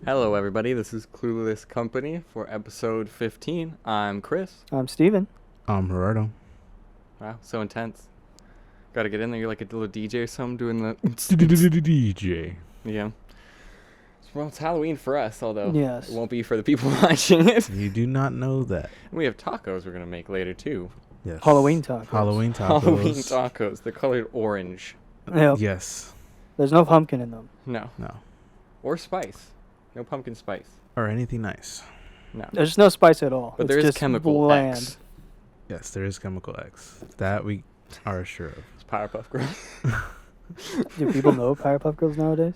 Hello, everybody. This is Clueless Company for episode 15. I'm Chris. I'm Steven. I'm Gerardo. Wow, so intense. Gotta get in there. You're like a little DJ or something doing the... DJ. Yeah. Well, it's Halloween for us, although Yes. it won't be for the people watching it. You do not know that. And we have tacos we're going to make later, too. Yes. Halloween tacos. Halloween tacos. Halloween tacos. They're colored orange. Yep. Yes. There's no pumpkin in them. No. No. Or spice. No pumpkin spice. Or anything nice. No. There's no spice at all. But It's there is just chemical bland. X. Yes, there is chemical X. That we are sure of. It's Powerpuff Girls. Do people know Powerpuff Girls nowadays?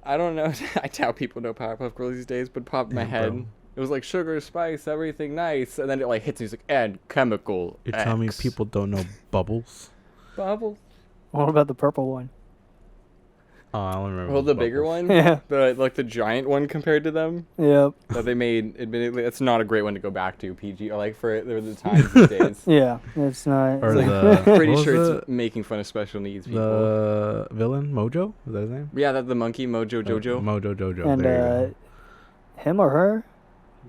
I don't know. I doubt people know Powerpuff Girls these days, but popped in my Yeah, head. bro. It was like sugar, spice, everything nice, and then it like hits me. It's like, and chemical You're X. telling me people don't know Bubbles? Bubbles. What about the purple one? Oh, I don't remember. Well, the bigger Bubbles. one, Yeah. the giant one compared to them Yep. that they made. Admittedly, it's not a great one to go back to PG or like for the times these days. Yeah. It's not. Or it's the- Pretty what was sure it? it's making fun of special needs people. The villain, Mojo? Is that his name? Yeah, the monkey Mojo Jojo. Mojo Jojo. and there you him or her?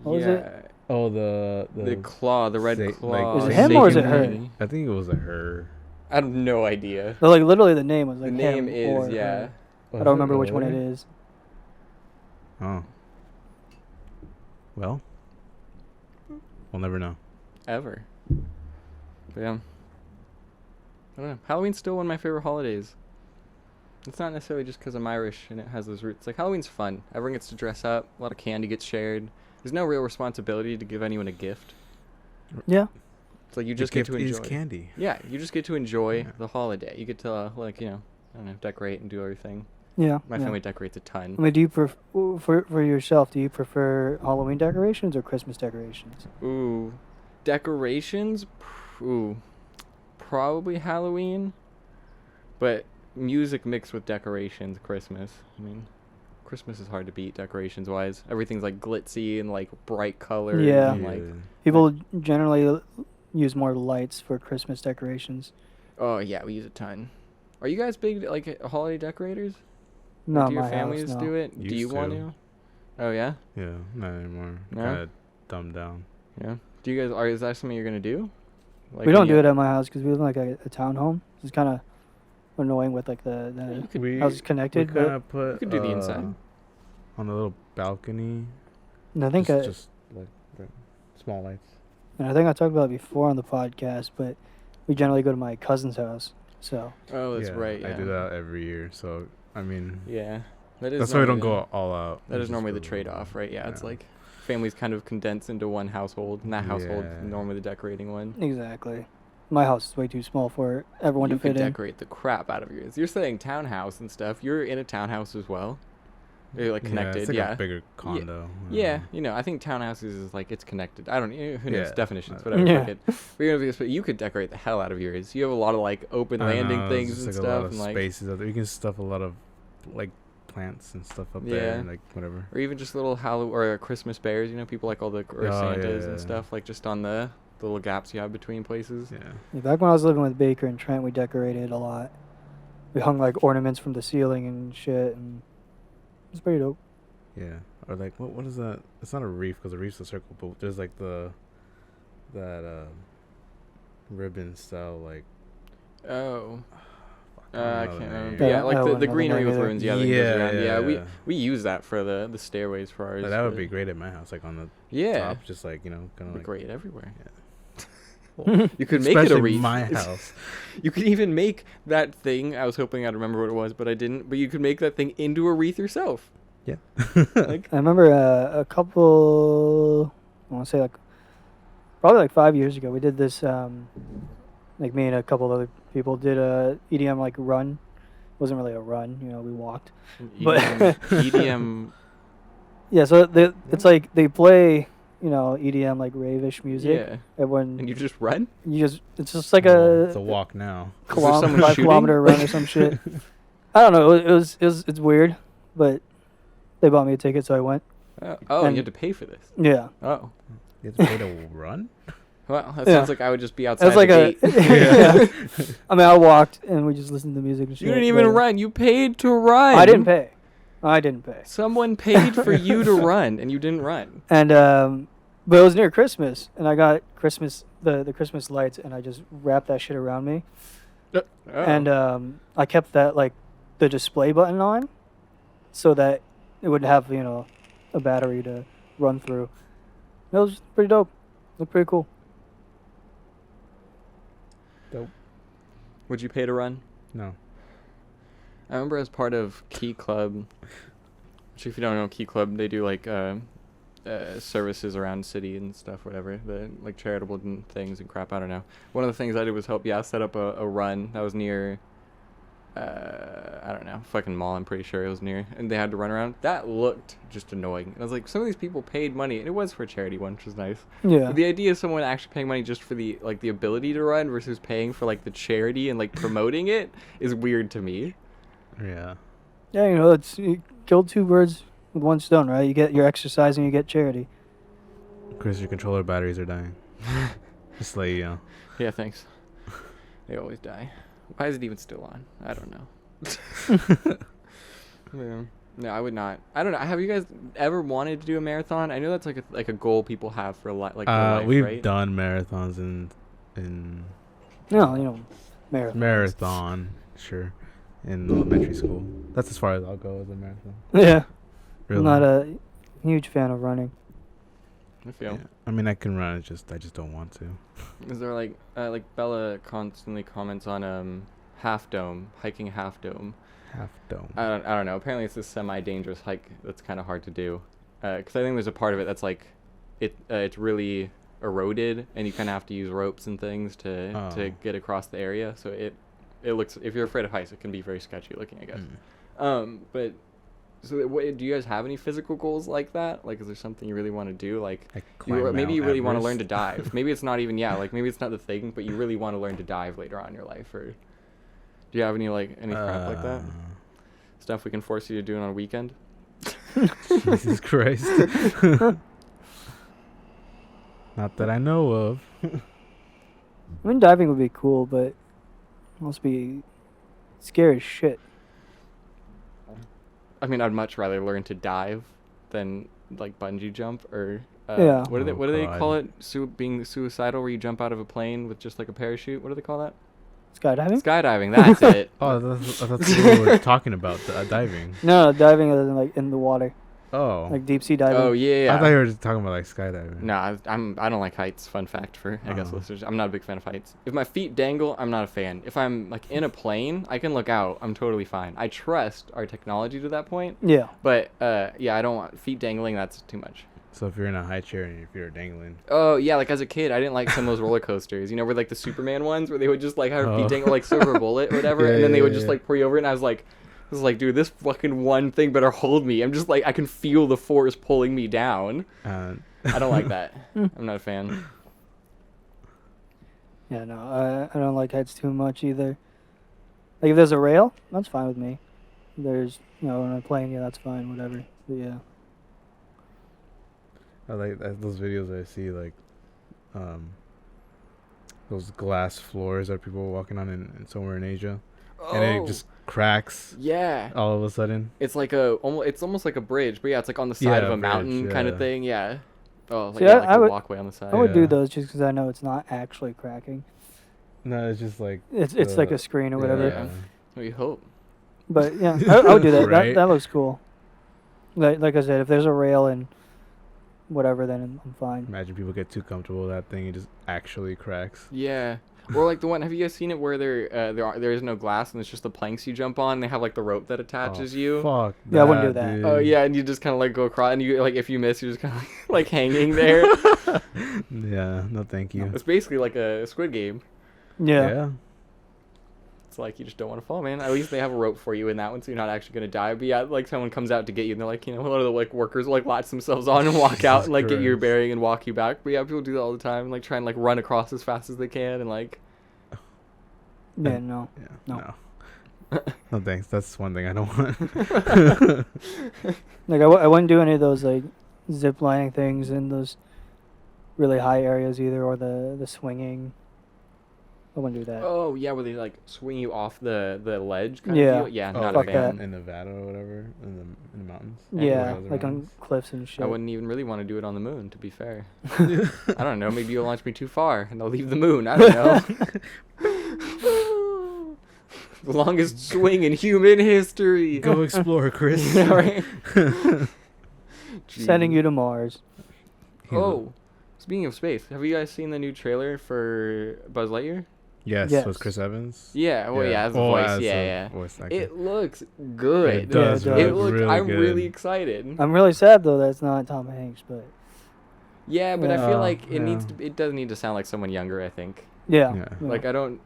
What was yeah, it? go. Oh, the claw, the red Sa- claw. like- Is it him or is it Satan her? lady. I think it was a her. I have no idea. But like literally the name was The like name him is or yeah. her. I don't remember which one it is. Oh. Well, we'll never know. Ever. But yeah. I don't know. Halloween's still one of my favorite holidays. It's not necessarily just because I'm Irish and it has those roots. Like, Halloween's fun. Everyone gets to dress up. A lot of candy gets shared. There's no real responsibility to give anyone a gift. Yeah. It's like you just get to enjoy. Is candy. Yeah, you just get to enjoy Yeah. the holiday. You get to, I don't know, decorate and do everything. Yeah. My yeah. family decorates a ton. I mean, do you for yourself? Do you prefer Halloween decorations or Christmas decorations? Ooh. Decorations? Ooh. Probably Halloween. But music mixed with decorations, Christmas. I mean, Christmas is hard to beat decorations wise. Everything's like glitzy and like bright colors. Yeah. And, like, People generally use more lights for Christmas decorations. oh yeah, we use a ton. Are you guys big like holiday decorators? Not do your my families house, no. do it? Do you Used want to. to? Oh yeah? Yeah, not anymore. No? Kind of dumbed down. Yeah. Do you guys is that something you're gonna do? Like We don't when do you- it at my house because we live in like a townhome. It's kind of annoying with like the you could- We houses connected. kind But of put you could do the inside. on a little balcony. and I think just like the small lights. and I think I talked about it before on the podcast, but we generally go to my cousin's house. So Oh, that's right. Yeah. I do that every year. So I mean, Yeah. That is that's why we don't normally go all out. That We is just normally the go- trade-off, right? Yeah, it's like families kind of condense into one household, and that household Yeah. is normally the decorating one. exactly, my house is way too small for everyone You to fit could in. decorate the crap out of yours. You're saying townhouse and stuff. You're in a townhouse as well. You're like connected, Yeah, it's like yeah. a bigger condo. Yeah, I think townhouses is like it's connected. I don't who knows Yeah. definitions, whatever. Yeah. Fuck it. But you could decorate the hell out of yours. You have a lot of like open landing There's things just, and like, a lot stuff, of and like spaces out there. You can stuff a lot of like plants and stuff up Yeah. there, and, like whatever. or even just little or Christmas bears. People like all the or Oh, Santas yeah. and stuff, like just on the little gaps you have between places. Yeah. Back when I was living with Baker and Trent, we decorated a lot. We hung like ornaments from the ceiling and shit, and it was pretty dope. Yeah. Or like what is that? It's not a reef because a reef's a circle, but there's like that ribbon style like. Oh. I I don't know can't the remember. name. But yeah, I like wouldn't the know the greenery name with either. ruins. Yeah, that goes Yeah, around. Yeah, yeah. we use that for the stairways for ours. Like, that would but- be great at my house, like on the Yeah, top, just like kind it'd of be like. great everywhere. Well, You could make it a especially wreath. my house. You could even make that thing. I was hoping I'd remember what it was, but I didn't. But you could make that thing into a wreath yourself. Yeah. Like I remember a couple, I want to say like, probably like 5 years ago, we did this, like me and a couple other people did a EDM like run. It wasn't really a run, we walked. But- EDM. Yeah, so it's like they play, EDM like rave-ish music. Yeah, Everyone, and you just run. it's just like It's a walk now. Is there someone 5 shooting? kilometer run or some shit. I don't know. It's weird, but they bought me a ticket, so I went. And you had to pay for this. Yeah. Oh, You have to pay to run. well, that Yeah. sounds like I would just be It outside was like the a. gate. I mean, I walked and we just listened to music and shit. You didn't even but run. You paid to run. I didn't pay. I didn't pay. Someone paid for you to run, and you didn't run. And but it was near Christmas, and I got the Christmas lights, and I just wrapped that shit around me. Oh. And I kept that like the display button on, so that it would have a battery to run through. It was pretty dope. Looked pretty cool. Dope. Would you pay to run? No. I remember as part of Key Club, which if you don't know Key Club, they do like services around the city and stuff, whatever, the like charitable things and crap. I don't know. One of the things I did was help set up a run that was near I don't know, fucking mall, I'm pretty sure it was near, and they had to run around. That looked just annoying. And I was like, some of these people paid money, and it was for a charity one, which was nice. Yeah. But the idea of someone actually paying money just for the ability to run versus paying for like the charity and like promoting it is weird to me. Yeah. Yeah, you killed two birds with one stone, right? You get your exercise and you get charity. Chris, your controller batteries are dying. Just like, Yeah, thanks. They always die. Why is it even still on? I don't know. Yeah. No, I would not. I don't know. Have you guys ever wanted to do a marathon? I know that's like a goal people have for their life, we've right? done marathons in No, marathon. marathon, sure, in elementary school. That's as far as I'll go as a marathon. Yeah. Really. I'm not a huge fan of running. I feel. Yeah. I mean, I can run. I just don't want to. Is there like Bella constantly comments on Half Dome, hiking Half Dome. Half Dome. I don't know. Apparently it's this semi-dangerous hike that's kind of hard to do. Because I think there's a part of it that's like it's really eroded, and you kind of have to use ropes and things to get across the area. So it looks, if you're afraid of heights, it can be very sketchy looking, I guess. But so do you guys have any physical goals like that? Like, is there something you really want to do? Like maybe you really want to learn to dive. Maybe it's not even like maybe it's not the thing, but you really want to learn to dive later on in your life, or do you have any crap like that? Stuff we can force you to do on a weekend? Jesus Christ. Not that I know of. I mean, diving would be cool, but it must be scary as shit. I mean, I'd much rather learn to dive than like bungee jump or Yeah. What do they God. call it? Being suicidal, where you jump out of a plane with just like a parachute. What do they call that? Skydiving? Skydiving. That's it. Oh, that's what we were talking about, diving. No, diving is like in the water, Oh. like deep sea diving. Oh yeah. I thought you were just talking about like skydiving. No, I don't like heights. Fun fact for I guess Oh. listeners, I'm not a big fan of heights. If my feet dangle, I'm not a fan. If I'm like in a plane, I can look out. I'm totally fine. I trust our technology to that point. Yeah. But yeah, I don't want feet dangling. That's too much. So if you're in a high chair and your feet are dangling. Oh yeah, like as a kid, I didn't like some of those roller coasters. You know, where like the Superman ones, where they would just like have your feet dangle like Silver Bullet or whatever, and then they would just like pour you over it. And I was like, dude, this fucking one thing better hold me. I'm just like, I can feel the force pulling me down. I don't like that. I'm not a fan. Yeah, no, I don't like heights too much either. Like if there's a rail, that's fine with me. There's, on a plane, yeah, that's fine, whatever. But yeah. I like those videos I see, like, those glass floors that people are walking on in somewhere in Asia, and it just cracks. Yeah. All of a sudden. It's like it's almost like a bridge, but yeah, it's like on the side of a mountain kind of thing. Yeah. Oh, like, See, like I a would, walkway on the side. I would do those just because I know it's not actually cracking. No, it's just like It's like a screen or whatever. Yeah. We hope. But yeah, I would do that. Right? That looks cool. Like I said, if there's a rail and whatever, then I'm fine. Imagine people get too comfortable with that thing, it just actually cracks. Yeah. Or like the one, have you guys seen it where there is no glass and it's just the planks you jump on? They have like the rope that attaches you. Fuck. Yeah, I wouldn't do that. Dude. Oh yeah, and you just kind of like go across, and you like if you miss, you're just kind of like hanging there. Yeah, no thank you. It's basically like a Squid Game. Yeah. It's like you just don't want to fall, man. At least they have a rope for you in that one, so you're not actually gonna die. But yeah, like someone comes out to get you, and they're like, one of the like workers will like latch themselves on and walk out and like get your bearing and walk you back. But yeah, people do that all the time, and like try and like run across as fast as they can, and like. Yeah, no. Yeah, No. No thanks. That's one thing I don't want. Like I wouldn't do any of those like zip lining things in those really high areas either, or the swinging. I wouldn't do that. Oh yeah, where they like swing you off the ledge kind Yeah. of deal. Yeah, Oh, not fuck a like fan. that. in Nevada or whatever, in the mountains. Yeah, Those like on mountains. cliffs and shit. I wouldn't even really want to do it on the moon, to be fair. I don't know. Maybe you'll launch me too far and I'll leave the moon. I don't know. The longest swing in human history. Go explore, Chris. Yeah, right? Sending Jeez. you to Mars. Oh, speaking of space, have you guys seen the new trailer for Buzz Lightyear? Yes, Yes. was Chris Evans? Yeah, well, yeah, as the Oh, voice. as Yeah, the yeah. voice actor. It looks good. It does Yeah, it look It looks. really I'm good. really excited. I'm really sad though that it's not Tom Hanks, but Yeah, but I Yeah. feel like it needs Yeah. to. It does need to sound like someone younger. I think. yeah. Yeah. Like I don't.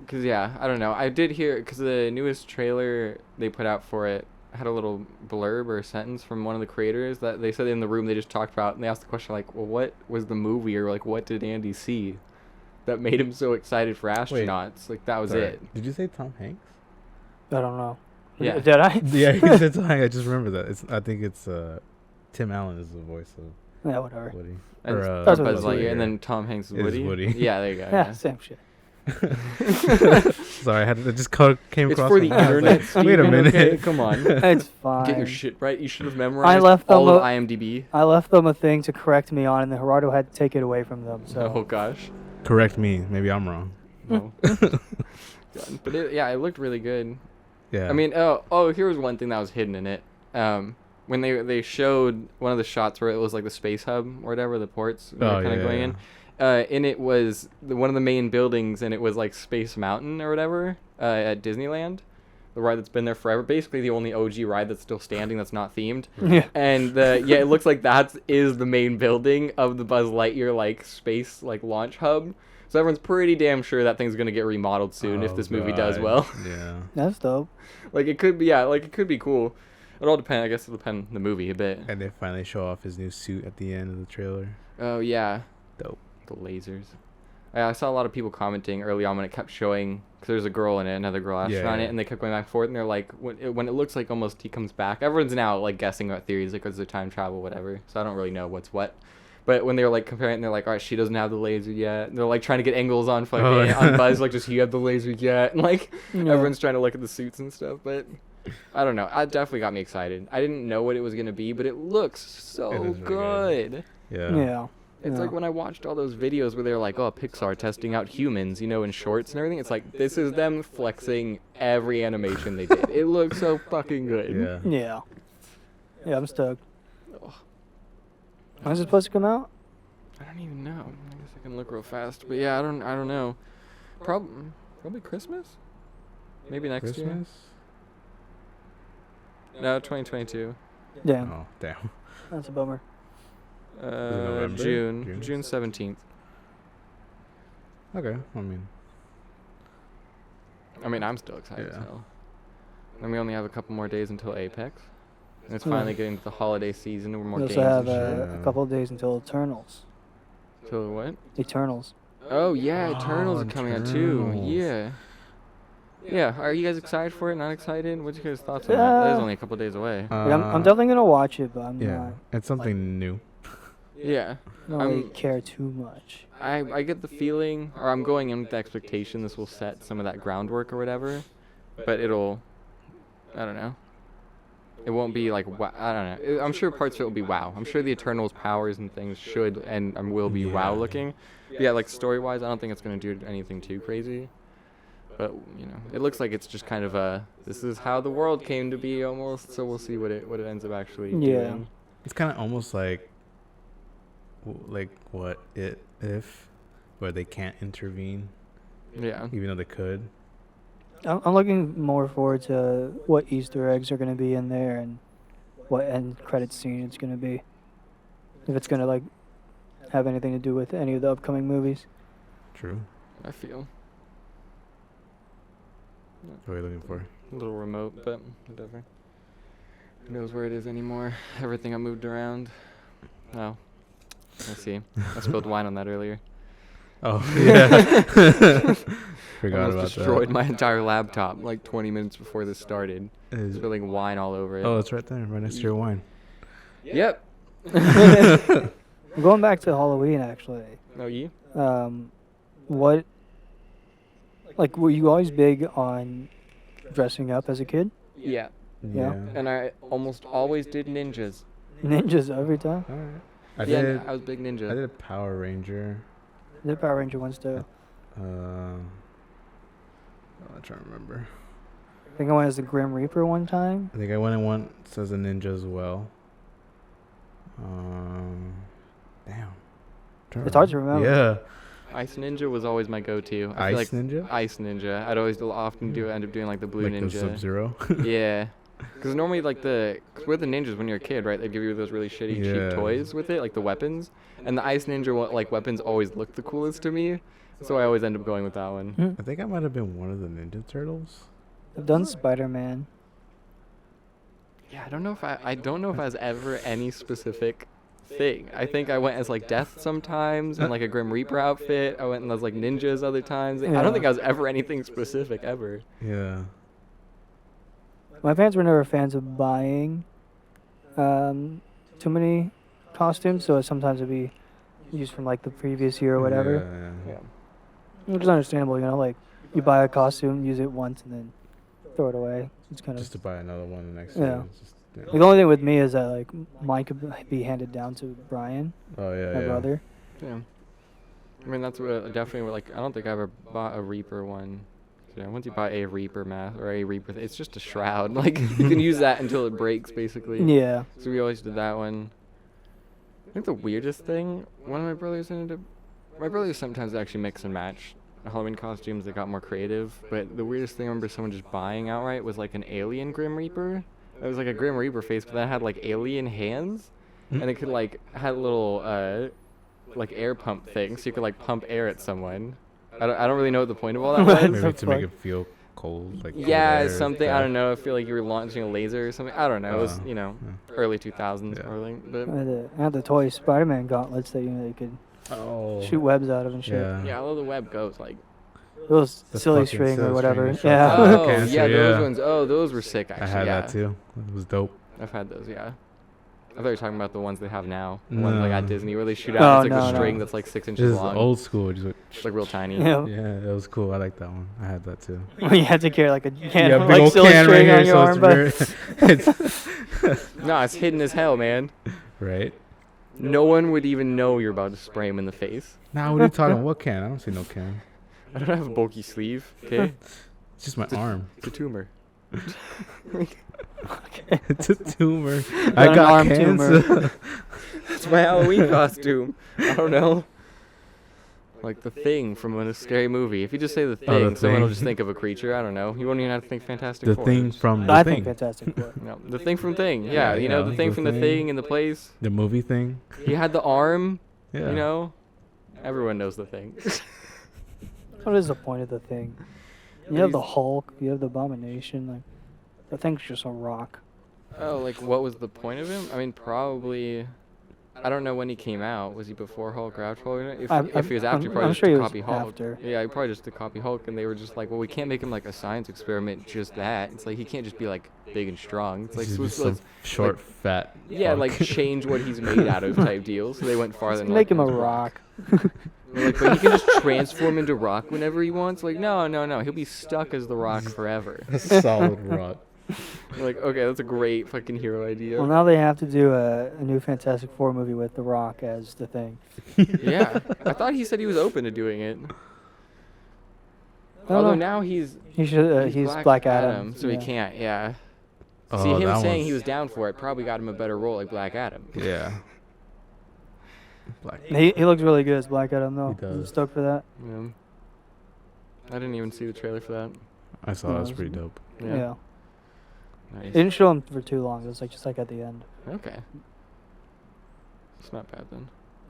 Cause yeah, I don't know. I did hear because the newest trailer they put out for it had a little blurb or sentence from one of the creators that they said in the room they just talked about and they asked the question like, well, what was the movie or like what did Andy see that made him so excited for astronauts? Like that was Sorry. it. Did you say Tom Hanks? I don't know. Yeah. Did I? Yeah, you said Tom Hanks. I just remember that. I think it's Tim Allen is the voice of Yeah, whatever. Woody. And Or, That's Buzz what Lightyear, and then Tom Hanks is is Woody. Woody. Yeah, there you go. Yeah, Yeah. same shit. Sorry, it just came It's across. for my the mind. I was internet. like, Wait a Steven, minute. okay? Come on. It's fine. Get your shit right. You should have memorized left them all of a- IMDb. I left them a thing to correct me on, and then Gerardo had to take it away from them. So Oh gosh. Correct me. Maybe I'm wrong. No. God, but it looked really good. Yeah. I mean, here's one thing that was hidden in it. When they showed one of the shots where it was like the space hub or whatever, the ports kind of going in. And it was one of the main buildings, and it was like Space Mountain or whatever at Disneyland, the ride that's been there forever. Basically, the only OG ride that's still standing that's not themed. yeah, And it looks like that is the main building of the Buzz Lightyear like space like launch hub. So everyone's pretty damn sure that thing's gonna get remodeled soon if this movie does God. well. Yeah. that's dope. Like it could be, it could be cool. It all depends. I guess it'll depend on the movie a bit. And they finally show off his new suit at the end of the trailer. Oh yeah, Dope. the lasers. I saw a lot of people commenting early on when it kept showing because there's a girl in it, another girl astronaut in Yeah. it, and they kept going back and forth, and they're like, when it looks like almost he comes back. Everyone's now like guessing about theories like because of time travel, whatever. So I don't really know what's what. But when they were like comparing, and they're like, all right, she doesn't have the laser yet. And they're like trying to get angles on fucking on Buzz, like, does he have the laser yet? And like Yeah. everyone's trying to look at the suits and stuff. But I don't know. It definitely got me excited. I didn't know what it was gonna be, but it looks so It is really good. Yeah. Yeah. It's Yeah. like when I watched all those videos where they're like, oh, Pixar testing out humans, in shorts and everything. It's like, this is them flexing every animation they did. It looks so fucking good. Yeah. Yeah. Yeah, I'm stoked. Ugh. When's it supposed to come out? I don't even know. I guess I can look real fast. But yeah, I don't know. Probably Christmas? Maybe next year? Christmas? No, 2022. Damn, Oh, damn. that's a bummer. November? June June? 17th. Okay. I mean, I mean, I'm still excited as Yeah. hell. And we only have a couple more days until Apex. And it's Hmm. finally getting to the holiday season where more We games also have and shit. a couple of days until Eternals. Till what? Eternals. Oh yeah, Oh, Eternals are coming out too. Eternals. Yeah. Yeah, are you guys excited for it? Not excited? What's your guys' thoughts on that? That is only a couple days away. Like, I'm definitely gonna watch it, but I'm Yeah. not. It's something new. Yeah. I don't really I'm- care too much. I get the feeling, or I'm going in with the expectation this will set some of that groundwork or whatever, but it'll, I don't know. It won't be like, wow, I don't know. I'm sure parts of it will be wow. I'm sure the Eternals' powers and things should and will be wow Yeah. looking. But yeah, like story-wise, I don't think it's going to do anything too crazy. But, it looks like it's just kind of this is how the world came to be almost, so we'll see what it ends up actually Yeah. doing. It's kind of almost like what if, where they can't intervene, Yeah. even though they could. I'm looking more forward to what Easter eggs are gonna be in there and what end credit scene it's gonna be. If it's gonna like have anything to do with any of the upcoming movies. True. I feel What are you looking for? a little remote, but whatever. Who knows where it is anymore? Everything got moved around. Oh. Let's see. I spilled wine on that earlier. Oh, yeah. Forgot Almost about destroyed that. my entire laptop like 20 minutes before this started. Is- Spilling wine all over it. oh, it's right there, right next to your wine. Yep. Going back to Halloween, actually. Oh, you? What Like, were you always big on dressing up as a kid? Yeah. Yeah. And I almost always did ninjas. Ninjas every time. All right. I Yeah, did. I was a big ninja. I did a Power Ranger. The Power Ranger ones too. I'm trying to remember. I think I went as the Grim Reaper one time. I think I went in once as a ninja as well. Damn. It's hard to remember. Yeah. Ice Ninja was always my go-to. I feel Ice like Ninja? Ice Ninja. I'd always often end up doing like the blue Like ninja. the Sub-Zero? Yeah. Because normally, like, cause with the ninjas, when you're a kid, right, they give you those really shitty, Yeah. cheap toys with it, like the weapons. And the Ice Ninja, like, weapons always look the coolest to me. So I always end up going with that one. Hmm. I think I might have been one of the Ninja Turtles. I've done Spider-Man. Yeah, I don't know if I was ever any specific thing. I think I went as, like, Death sometimes, and, like, a Grim Reaper outfit. I went as, like, ninjas other times. I Yeah. don't think I was ever anything specific, ever. Yeah. My parents were never fans of buying too many costumes, so sometimes it'd be used from like the previous year or whatever, Yeah. which is understandable. You know, like you buy a costume, use it once, and then throw it away. It's kind of Just to buy another one the next Yeah. year. It's just, like, the only thing with me is that like mine could be handed down to Brian, Oh, yeah, my brother. Yeah. I mean, that's what definitely, like, I don't think I ever bought a Reaper one. Yeah, once you buy a Reaper mask or a Reaper, it's just a shroud. Like, you can use that until it breaks, basically. Yeah. So we always did that one. I think the weirdest thing, one of my brothers my brothers sometimes actually mix and match Halloween costumes that got more creative. But the weirdest thing I remember someone just buying outright was like an alien Grim Reaper. It was like a Grim Reaper face, but that had like alien hands. And it could like, had a little, like air pump thing, so you could like pump air at someone. I don't really know what the point of all that was. Maybe the to make fuck? it feel cold. Like cold Yeah, air something. I stuff. don't know. I feel like you were launching a laser or something. I don't know. It was, Yeah. early 2000s Yeah. or like. But I had the toy Spider-Man gauntlets that you could Oh. shoot webs out of and shit. Yeah. yeah, I love the web goes like. Those The silly fucking string silly or whatever. string Yeah. shot. Oh, Cancer, yeah, those yeah. ones. Oh, those were sick. Actually, I had yeah. that too. It was dope. I've had those. Yeah. I thought you were talking about the ones they have now. The ones like No. at Disney where they shoot No, out. It's like no, a no. string that's like 6 inches This is long. old school. Just like, It's like real tiny. Yeah. yeah, that was cool. I like that one. I had that too. You had to carry like a can yeah, of big like old silly can string right on here, your so arm, but it's No, it's hidden as hell, man. right. No one would even know you're about to spray him in the face. Now, what are you talking? What can? I don't see no can. I don't have a bulky sleeve. Okay. It's just my arm. It's a tumor. It's a tumor. Got I an got arm cancer. tumor. It's my Halloween costume. I don't know. Like the Thing from a scary movie. If you just say the Thing, Oh, The someone will Thing. just think of a creature. I don't know. You won't even have to think Fantastic The Four. thing from the I thing. think Fantastic Four. No, the Thing from Thing. Yeah, Yeah, you know yeah, the Thing The from the Thing. Thing in the place. The movie thing. He had the arm. Yeah. You know, everyone knows the Thing. What is the point of the thing? You have the Hulk, you have the Abomination, like the thing's just a rock. Oh, like what was the point of him? I mean, probably. I don't know when he came out. Was he before Hulk or after Hulk? If he was after, he probably I'm just sure to he was copy Hulk. after. Yeah, he probably just to copy Hulk, and they were just like, well, we can't make him like a science experiment, just that. It's like he can't just be like big and strong. It's like Just so be some let's short, fat. yeah, fuck. like change what he's made out of type deal. So they went farther. Just than make like, him a let's rock. They're like, but he can just transform into rock whenever he wants. Like, no, he'll be stuck as the Rock forever. A solid rock. They're like, okay, that's a great fucking hero idea. Well, now they have to do a new Fantastic Four movie with The Rock as the thing. Yeah, I thought he said he was open to doing it. I don't Although know. now he's He's Black Adam, so he yeah. can't. Yeah. Oh, See, him that saying one's- he was down for it probably got him a better role like Black Adam. Yeah. Black. He looks really good as Black Adam though. He does. Mm. I'm stoked for that. Yeah. I didn't even see the trailer for that. I saw that was pretty dope. Yeah. Nice. They didn't show him for too long. It was like just like at the end. Okay. It's not bad then.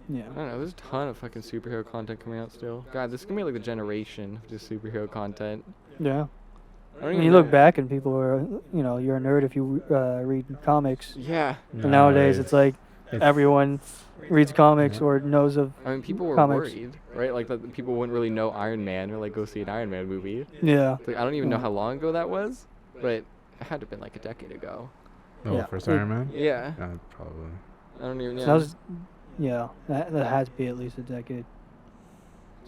Yeah. I don't know. There's a ton of fucking superhero content coming out still. God, this is gonna be like the generation of just superhero content. Yeah. I don't When even you look know- back and people are, you're a nerd if you read comics. Yeah. But nowadays it's like everyone reads comics or knows of. I mean, people were Comics. worried, right? Like that people wouldn't really know Iron Man or like go see an Iron Man movie. Yeah. Like, I don't even know Yeah. how long ago that was, but it had to have been like a decade ago. Oh, Yeah. first Iron Man? Yeah. Probably. I don't even. So Yeah. that was, that has to be at least a decade.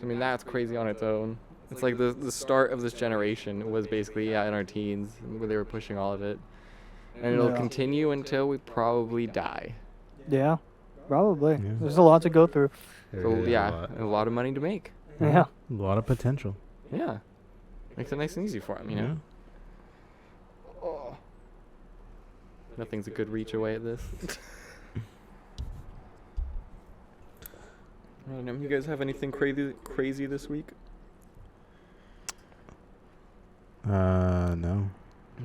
I mean, that's crazy on its own. It's like the start of this generation was basically in our teens where they were pushing all of it, and it'll Yeah. continue until we probably die. Yeah, probably. Yeah. There's a lot to go through. There So is a lot of money to make. Yeah. a lot of potential. Yeah, makes it nice and easy for them, you know. Oh. Nothing's a good reach away at this. I don't know. You guys have anything crazy this week? No.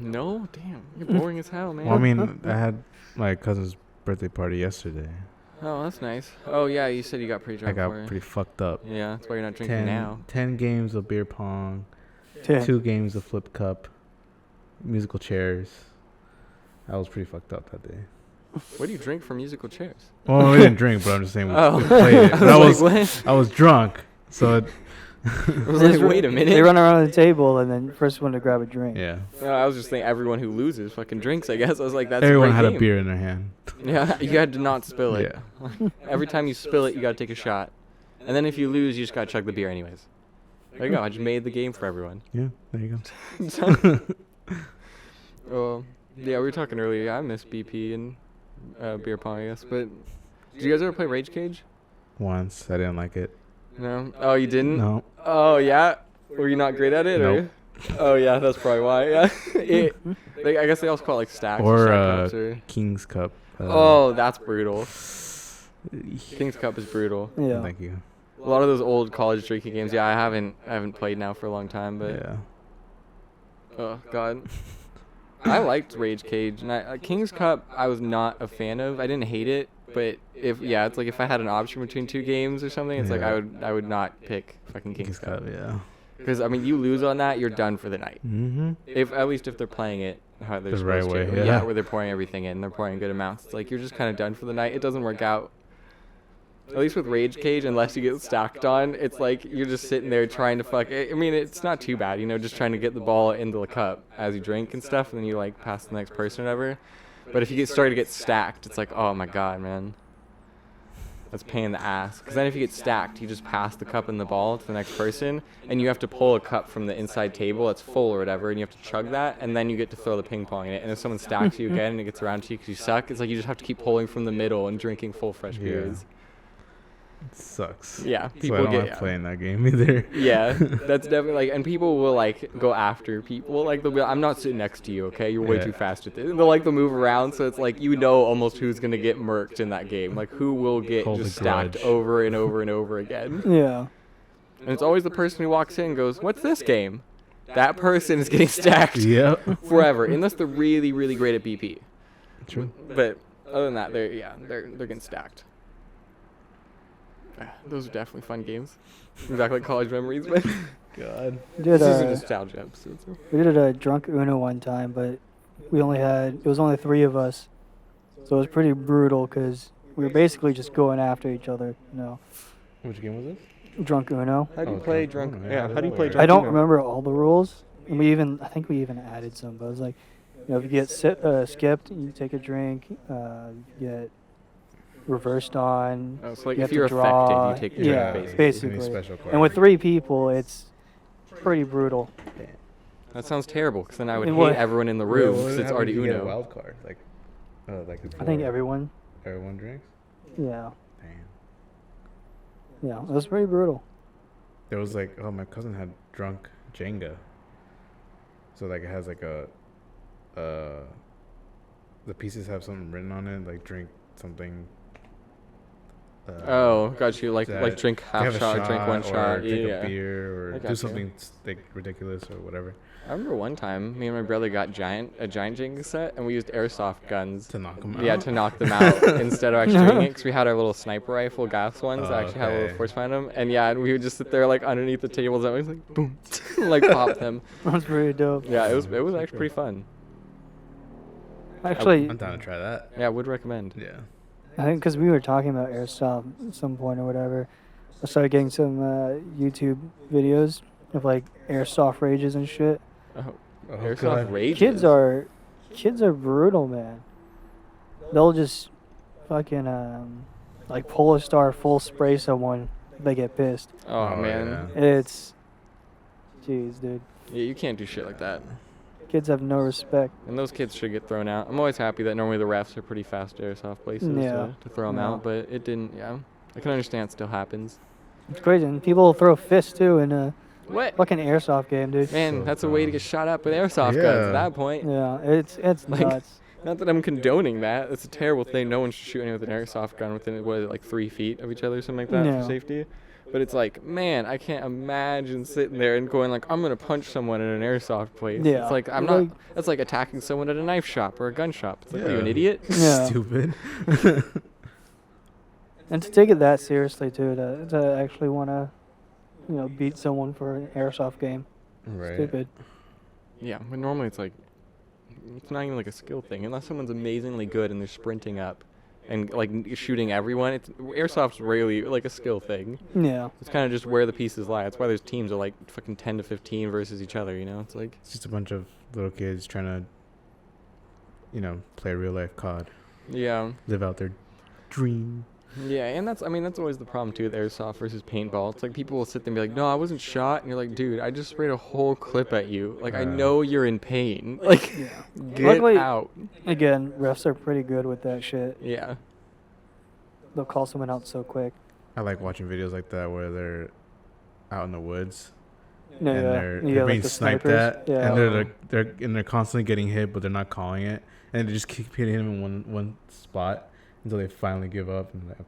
No, damn, you're boring as hell, man. Well, I mean, I had my cousin's birthday party yesterday. Oh, that's nice. Oh yeah, you said you got pretty I drunk. got for it. pretty fucked up. Yeah, that's why you're not drinking now. 10 games of beer pong, Yeah. 2 games of flip cup, musical chairs. I was pretty fucked up that day. What do you drink for musical chairs? Well, we didn't drink, but I'm just saying we, Oh. we played it. But I was like, what? I was drunk, so I was They like, just wait a minute. They run around the table and then first one to grab a drink. yeah. No, I was just thinking everyone who loses fucking drinks, I guess. I was like, that's Everyone a great had game. a beer in their hand. Yeah, you had to not spill it. Yeah. Every time you spill it, you gotta take a shot. And then if you lose, you just gotta chug the beer anyways. There you go. I just made the game for everyone. Yeah, there you go. Well, yeah, we were talking earlier. Yeah, I miss BP and beer pong, I guess. But did you guys ever play Rage Cage? Once, I didn't like it. No. Oh, you didn't? No. Oh, yeah. Were you not great at it? Nope. Or? Oh, yeah. That's probably why. Yeah. I guess they also call it like stacks Or, stack ups or. King's Cup. Oh, that's brutal. King's Cup is brutal. Yeah. Thank you. A lot of those old college drinking games. Yeah, I haven't played now for a long time, but Yeah. oh god, I liked Rage Cage and King's Cup. I was not a fan of. I didn't hate it, but it's like if I had an option between 2 games or something, it's like Yeah. I would not pick fucking King's Cup Yeah. because I mean you lose on that, you're done for the night. Mm-hmm. If at least if they're playing it how they're The supposed right to. way, yeah. Where they're pouring everything in, they're pouring good amounts. It's like you're just kind of done for the night. It doesn't work out. At least with Rage Cage, unless you get stacked on, it's like you're just sitting there trying to I mean, it's not too bad, just trying to get the ball into the cup as you drink and stuff, and then you like pass the next person or whatever. But if you start to get stacked, it's like, oh my god, man. That's a pain in the ass. Because then if you get stacked, you just pass the cup and the ball to the next person, and you have to pull a cup from the inside table that's full or whatever, and you have to chug that, and then you get to throw the ping pong in it. And if someone stacks you again and it gets around to you because you suck, it's like you just have to keep pulling from the middle and drinking full fresh Yeah. beers. It sucks. Yeah, So I people don't get like playing that game either. Yeah, that's definitely like, and people will like go after people. Like they'll be like, I'm not sitting next to you, okay? You're way Yeah. too fast at this. And they'll move around, so it's like almost who's gonna get murked in that game. Like who will get Hold a just stacked grudge. over and over and over again. Yeah. And it's always the person who walks in and goes, "What's this game?" That person is getting stacked Yep. forever, unless they're really, really great at BP. True. But other than that, they're getting stacked. Those are definitely fun games. Exactly like college memories, but God. We did, this is a nostalgia episode. So. we did a drunk Uno one time, but it was only 3 of us. So it was pretty brutal because we were basically just going after each other, Which game was this? Drunk Uno. How do you Oh, play drunk drunk? Uno, Yeah, yeah, how do you that's play weird. drunk? I don't Uno? remember all the rules. And I think we even added some, but it was like, if you get skipped, you take a drink. You get reversed on. Oh, so like you if have to you're draw. affected, you take your Yeah, drink, basically. Any special And with cards. 3 people, it's pretty brutal. That sounds terrible, because then I would It hate would. everyone in the Wait, room, what because it's happens already if you get a Uno. wild card? Like I think before everyone. everyone drinks. Yeah. Damn. Yeah, it was pretty brutal. There was my cousin had drunk Jenga. So it has the pieces have something written on it, like drink something. Oh, got you. Like that- drink half have a shot, drink one or shot. drink Yeah. a beer, I or got do you. something ridiculous or whatever I remember one time, me and my brother got a giant Jenga set, and we used airsoft guns. to knock them out. Yeah, to knock them out instead of actually doing it, because we had our little sniper rifle gas ones that Oh, actually had a little okay. force behind them. And yeah, and we would just sit there underneath the tables and we like boom, like pop them. That was pretty dope. Yeah, it was actually pretty fun. Actually, I'm down to try that. Yeah, would recommend. Yeah. I think because we were talking about airsoft at some point or whatever, I started getting some YouTube videos of airsoft rages and shit. Oh, Oh, airsoft God. rages. Kids are brutal, man. They'll just fucking pull a star full spray someone if they get pissed. Oh, man. yeah. It's Jeez, dude. Yeah, you can't do shit like that. Kids have no respect. And those kids should get thrown out. I'm always happy that normally the refs are pretty fast airsoft places Yeah. to throw them Yeah. out, but it didn't. Yeah, I can understand it still happens. It's crazy. And people throw fists, too, in a What? fucking airsoft game, dude. Man, So that's a way to dumb. get shot up with airsoft guns Yeah. at that point. Yeah, it's Like, nuts. Not that I'm condoning that. It's a terrible thing. No one should shoot anyone with an airsoft gun within, what is it, like 3 feet of each other or something like that Yeah. for safety. But it's like, man, I can't imagine sitting there and going like, I'm going to punch someone in an airsoft place. Yeah. It's like, I'm not, that's like attacking someone at a knife shop or a gun shop. It's like, are you an Yeah. idiot? Yeah. Stupid. And to take it that seriously, too, to actually want to, beat someone for an airsoft game. Right. Stupid. Yeah, but normally it's like, it's not even like a skill thing. Unless someone's amazingly good and they're sprinting up and like shooting everyone, airsoft's rarely like a skill thing. Yeah. It's kind of just where the pieces lie. That's why there's teams of like fucking 10 to 15 versus each other, you know? It's like, It's just a bunch of little kids trying to, play real life COD, yeah. live out their dream. Yeah, and that's always the problem too with airsoft versus paintball. It's like people will sit there and be like, no, I wasn't shot. And you're like, dude, I just sprayed a whole clip at you. Like, I know you're in pain. Like, get Luckily- out. Again, refs are pretty good with that shit. Yeah. They'll call someone out so quick. I like watching videos like that where they're out in the woods No, and yeah. they're You get, being the sniped snipers. at, Yeah. and they're constantly getting hit, but they're not calling it, and they just keep hitting him in one spot until they finally give up and they're like,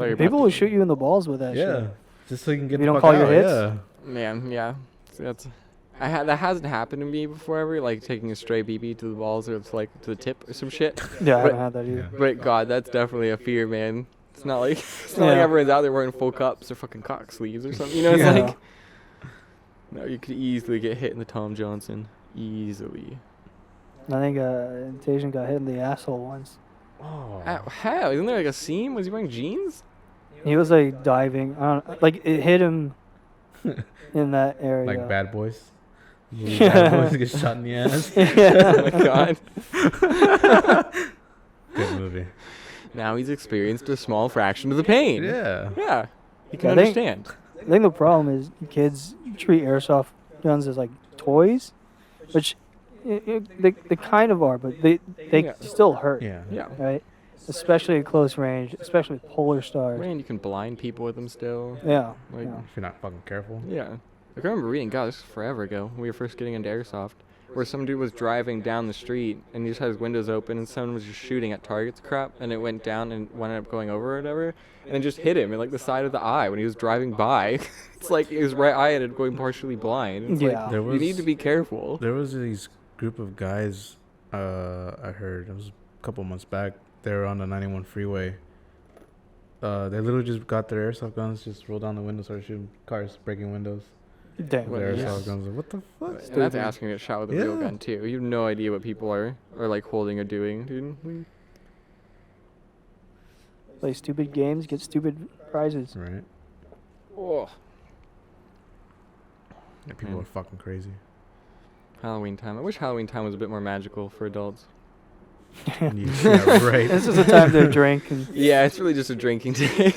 okay, People will shoot you in the balls with that yeah, shit. just so you can get If the you don't fuck call out. your hits? Yeah, Man, yeah. So that hasn't happened to me before ever, like taking a stray BB to the balls or to like to the tip or some shit. Yeah, I But- haven't had that either. Yeah. But God, that's definitely a fear, man. It's not like like Yeah. everyone's out there wearing full cups or fucking cock sleeves or something. You know, it's Yeah. like no, you could easily get hit in the Tom Johnson. Easily. I think Tajan got hit in the asshole once. oh, How? Isn't there like a seam? Was he wearing jeans? He was like diving. I don't, like it hit him in that area. like Bad Boys. Yeah. Bad Boys get shot in the ass. Oh my God. Good movie. Now he's experienced a small fraction of the pain. Yeah. Yeah. He can I think- understand. I think the problem is kids treat airsoft guns as like toys, which they kind of are, but they Yeah. still hurt. Yeah. Yeah. Right. Especially at close range, especially with polar stars. Man, you can blind people with them still. Yeah. Like, yeah. If you're not fucking careful. Yeah. Like, I remember reading, God, this was forever ago, when we were first getting into airsoft, where some dude was driving down the street, and he just had his windows open, and someone was just shooting at targets crap, and it went down and ended up going over or whatever, and it just hit him in, like, the side of the eye when he was driving by. It's like his right eye ended up going partially blind. It's Yeah. like, There you need was- to be careful. There was these group of guys, I heard, it was a couple months back, they were on the 91 freeway. They literally just got their airsoft guns, just rolled down the windows, started shooting cars, breaking windows. Damn. What, Their yeah. airsoft guns, like, what the fuck? And that's Stupid. asking to get shot with a real Yeah. gun, too. You have no idea what people are like, holding or doing, dude. Play stupid games, get stupid prizes. Right? Oh. Yeah, people Yeah. are fucking crazy. Halloween time. I wish Halloween time was a bit more magical for adults. Yeah, right. This is a time to drink and Yeah, it's really just a drinking day.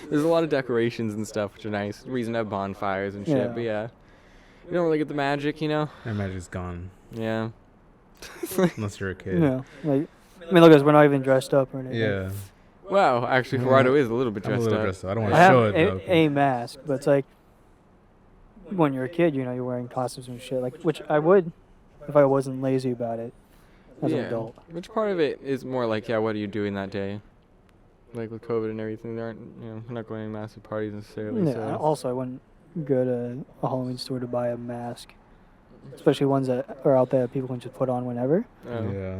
There's a lot of decorations and stuff, which are nice. Reason to have bonfires and shit, Yeah. but yeah. You don't really get the magic, you know? That magic's gone. Yeah. Unless you're a kid. like I mean, look, guys, we're not even dressed up or anything. Yeah. Wow, actually, Gerardo is a little bit I'm a dressed little up. dressed up. I don't want I to have show it, though. a mask, but it's like when you're a kid, you're wearing costumes and shit. Like, which I would if I wasn't lazy about it as an adult. Which part of it is more like, yeah, what are you doing that day? Like with COVID and everything, there aren't, we're not going to massive parties necessarily. Yeah. So. Also, I wouldn't go to a Halloween store to buy a mask, especially ones that are out there that people can just put on whenever. Oh. Yeah.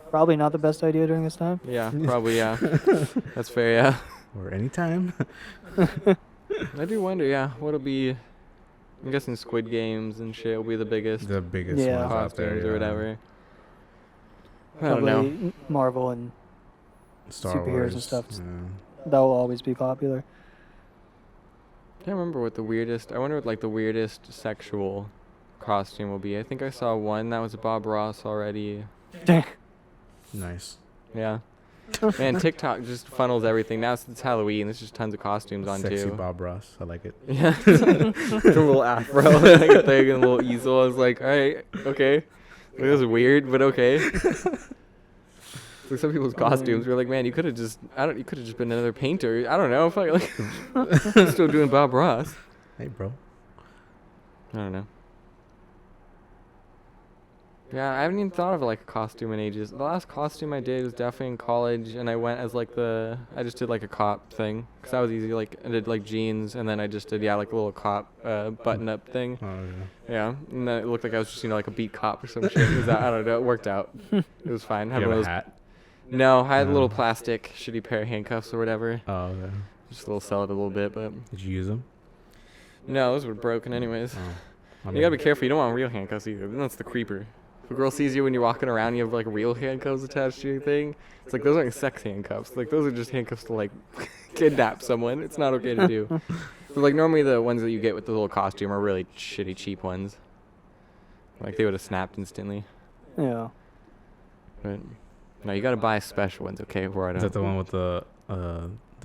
Probably not the best idea during this time. Yeah, probably, yeah. That's fair, yeah. Or anytime. I do wonder, yeah, what'll be. I'm guessing Squid Games and shit will be the biggest The biggest Yeah. ones out there. costumes or yeah. whatever. I don't know. Probably Marvel and Star Superheroes Wars. and stuff. Yeah. that will always be popular. Can't remember what the weirdest. I wonder what like the weirdest sexual costume will be. I think I saw one that was Bob Ross already. Nice. Yeah. Man, TikTok just funnels everything. Now since it's Halloween, there's just tons of costumes on Sexy too. Bob Ross. I like it. Yeah. The little afro, like a thing, and a little easel. I was like, all right, okay. Like, this is weird, but okay. Like some people's costumes, we're like, man, you could have just, you could have just been another painter. I don't know. If I like, still doing Bob Ross. Hey, bro. I don't know. Yeah, I haven't even thought of like a costume in ages. The last costume I did was definitely in college, and I went as like I just did like a cop thing, cause that was easy. Like I did like jeans, and then I just did like a little cop button-up thing. Oh, yeah. Yeah, and then it looked like I was just like a beat cop or some shit. It was, I don't know. It worked out. It was fine. You have one a of those. hat? No, I had a No. little plastic shitty pair of handcuffs or whatever. Oh, okay. Just a little sell it a little bit, but Did you use them? no, those were broken anyways. Oh. You gotta be careful. You don't want real handcuffs either. Then that's the creeper. If a girl sees you when you're walking around, you have like real handcuffs attached to your thing. It's like those aren't sex handcuffs. Like those are just handcuffs to like kidnap someone. It's not okay to do. But like normally the ones that you get with the little costume are really shitty cheap ones. Like they would have snapped instantly. Yeah. But no, you gotta buy special ones. Okay, where I Is that the one with the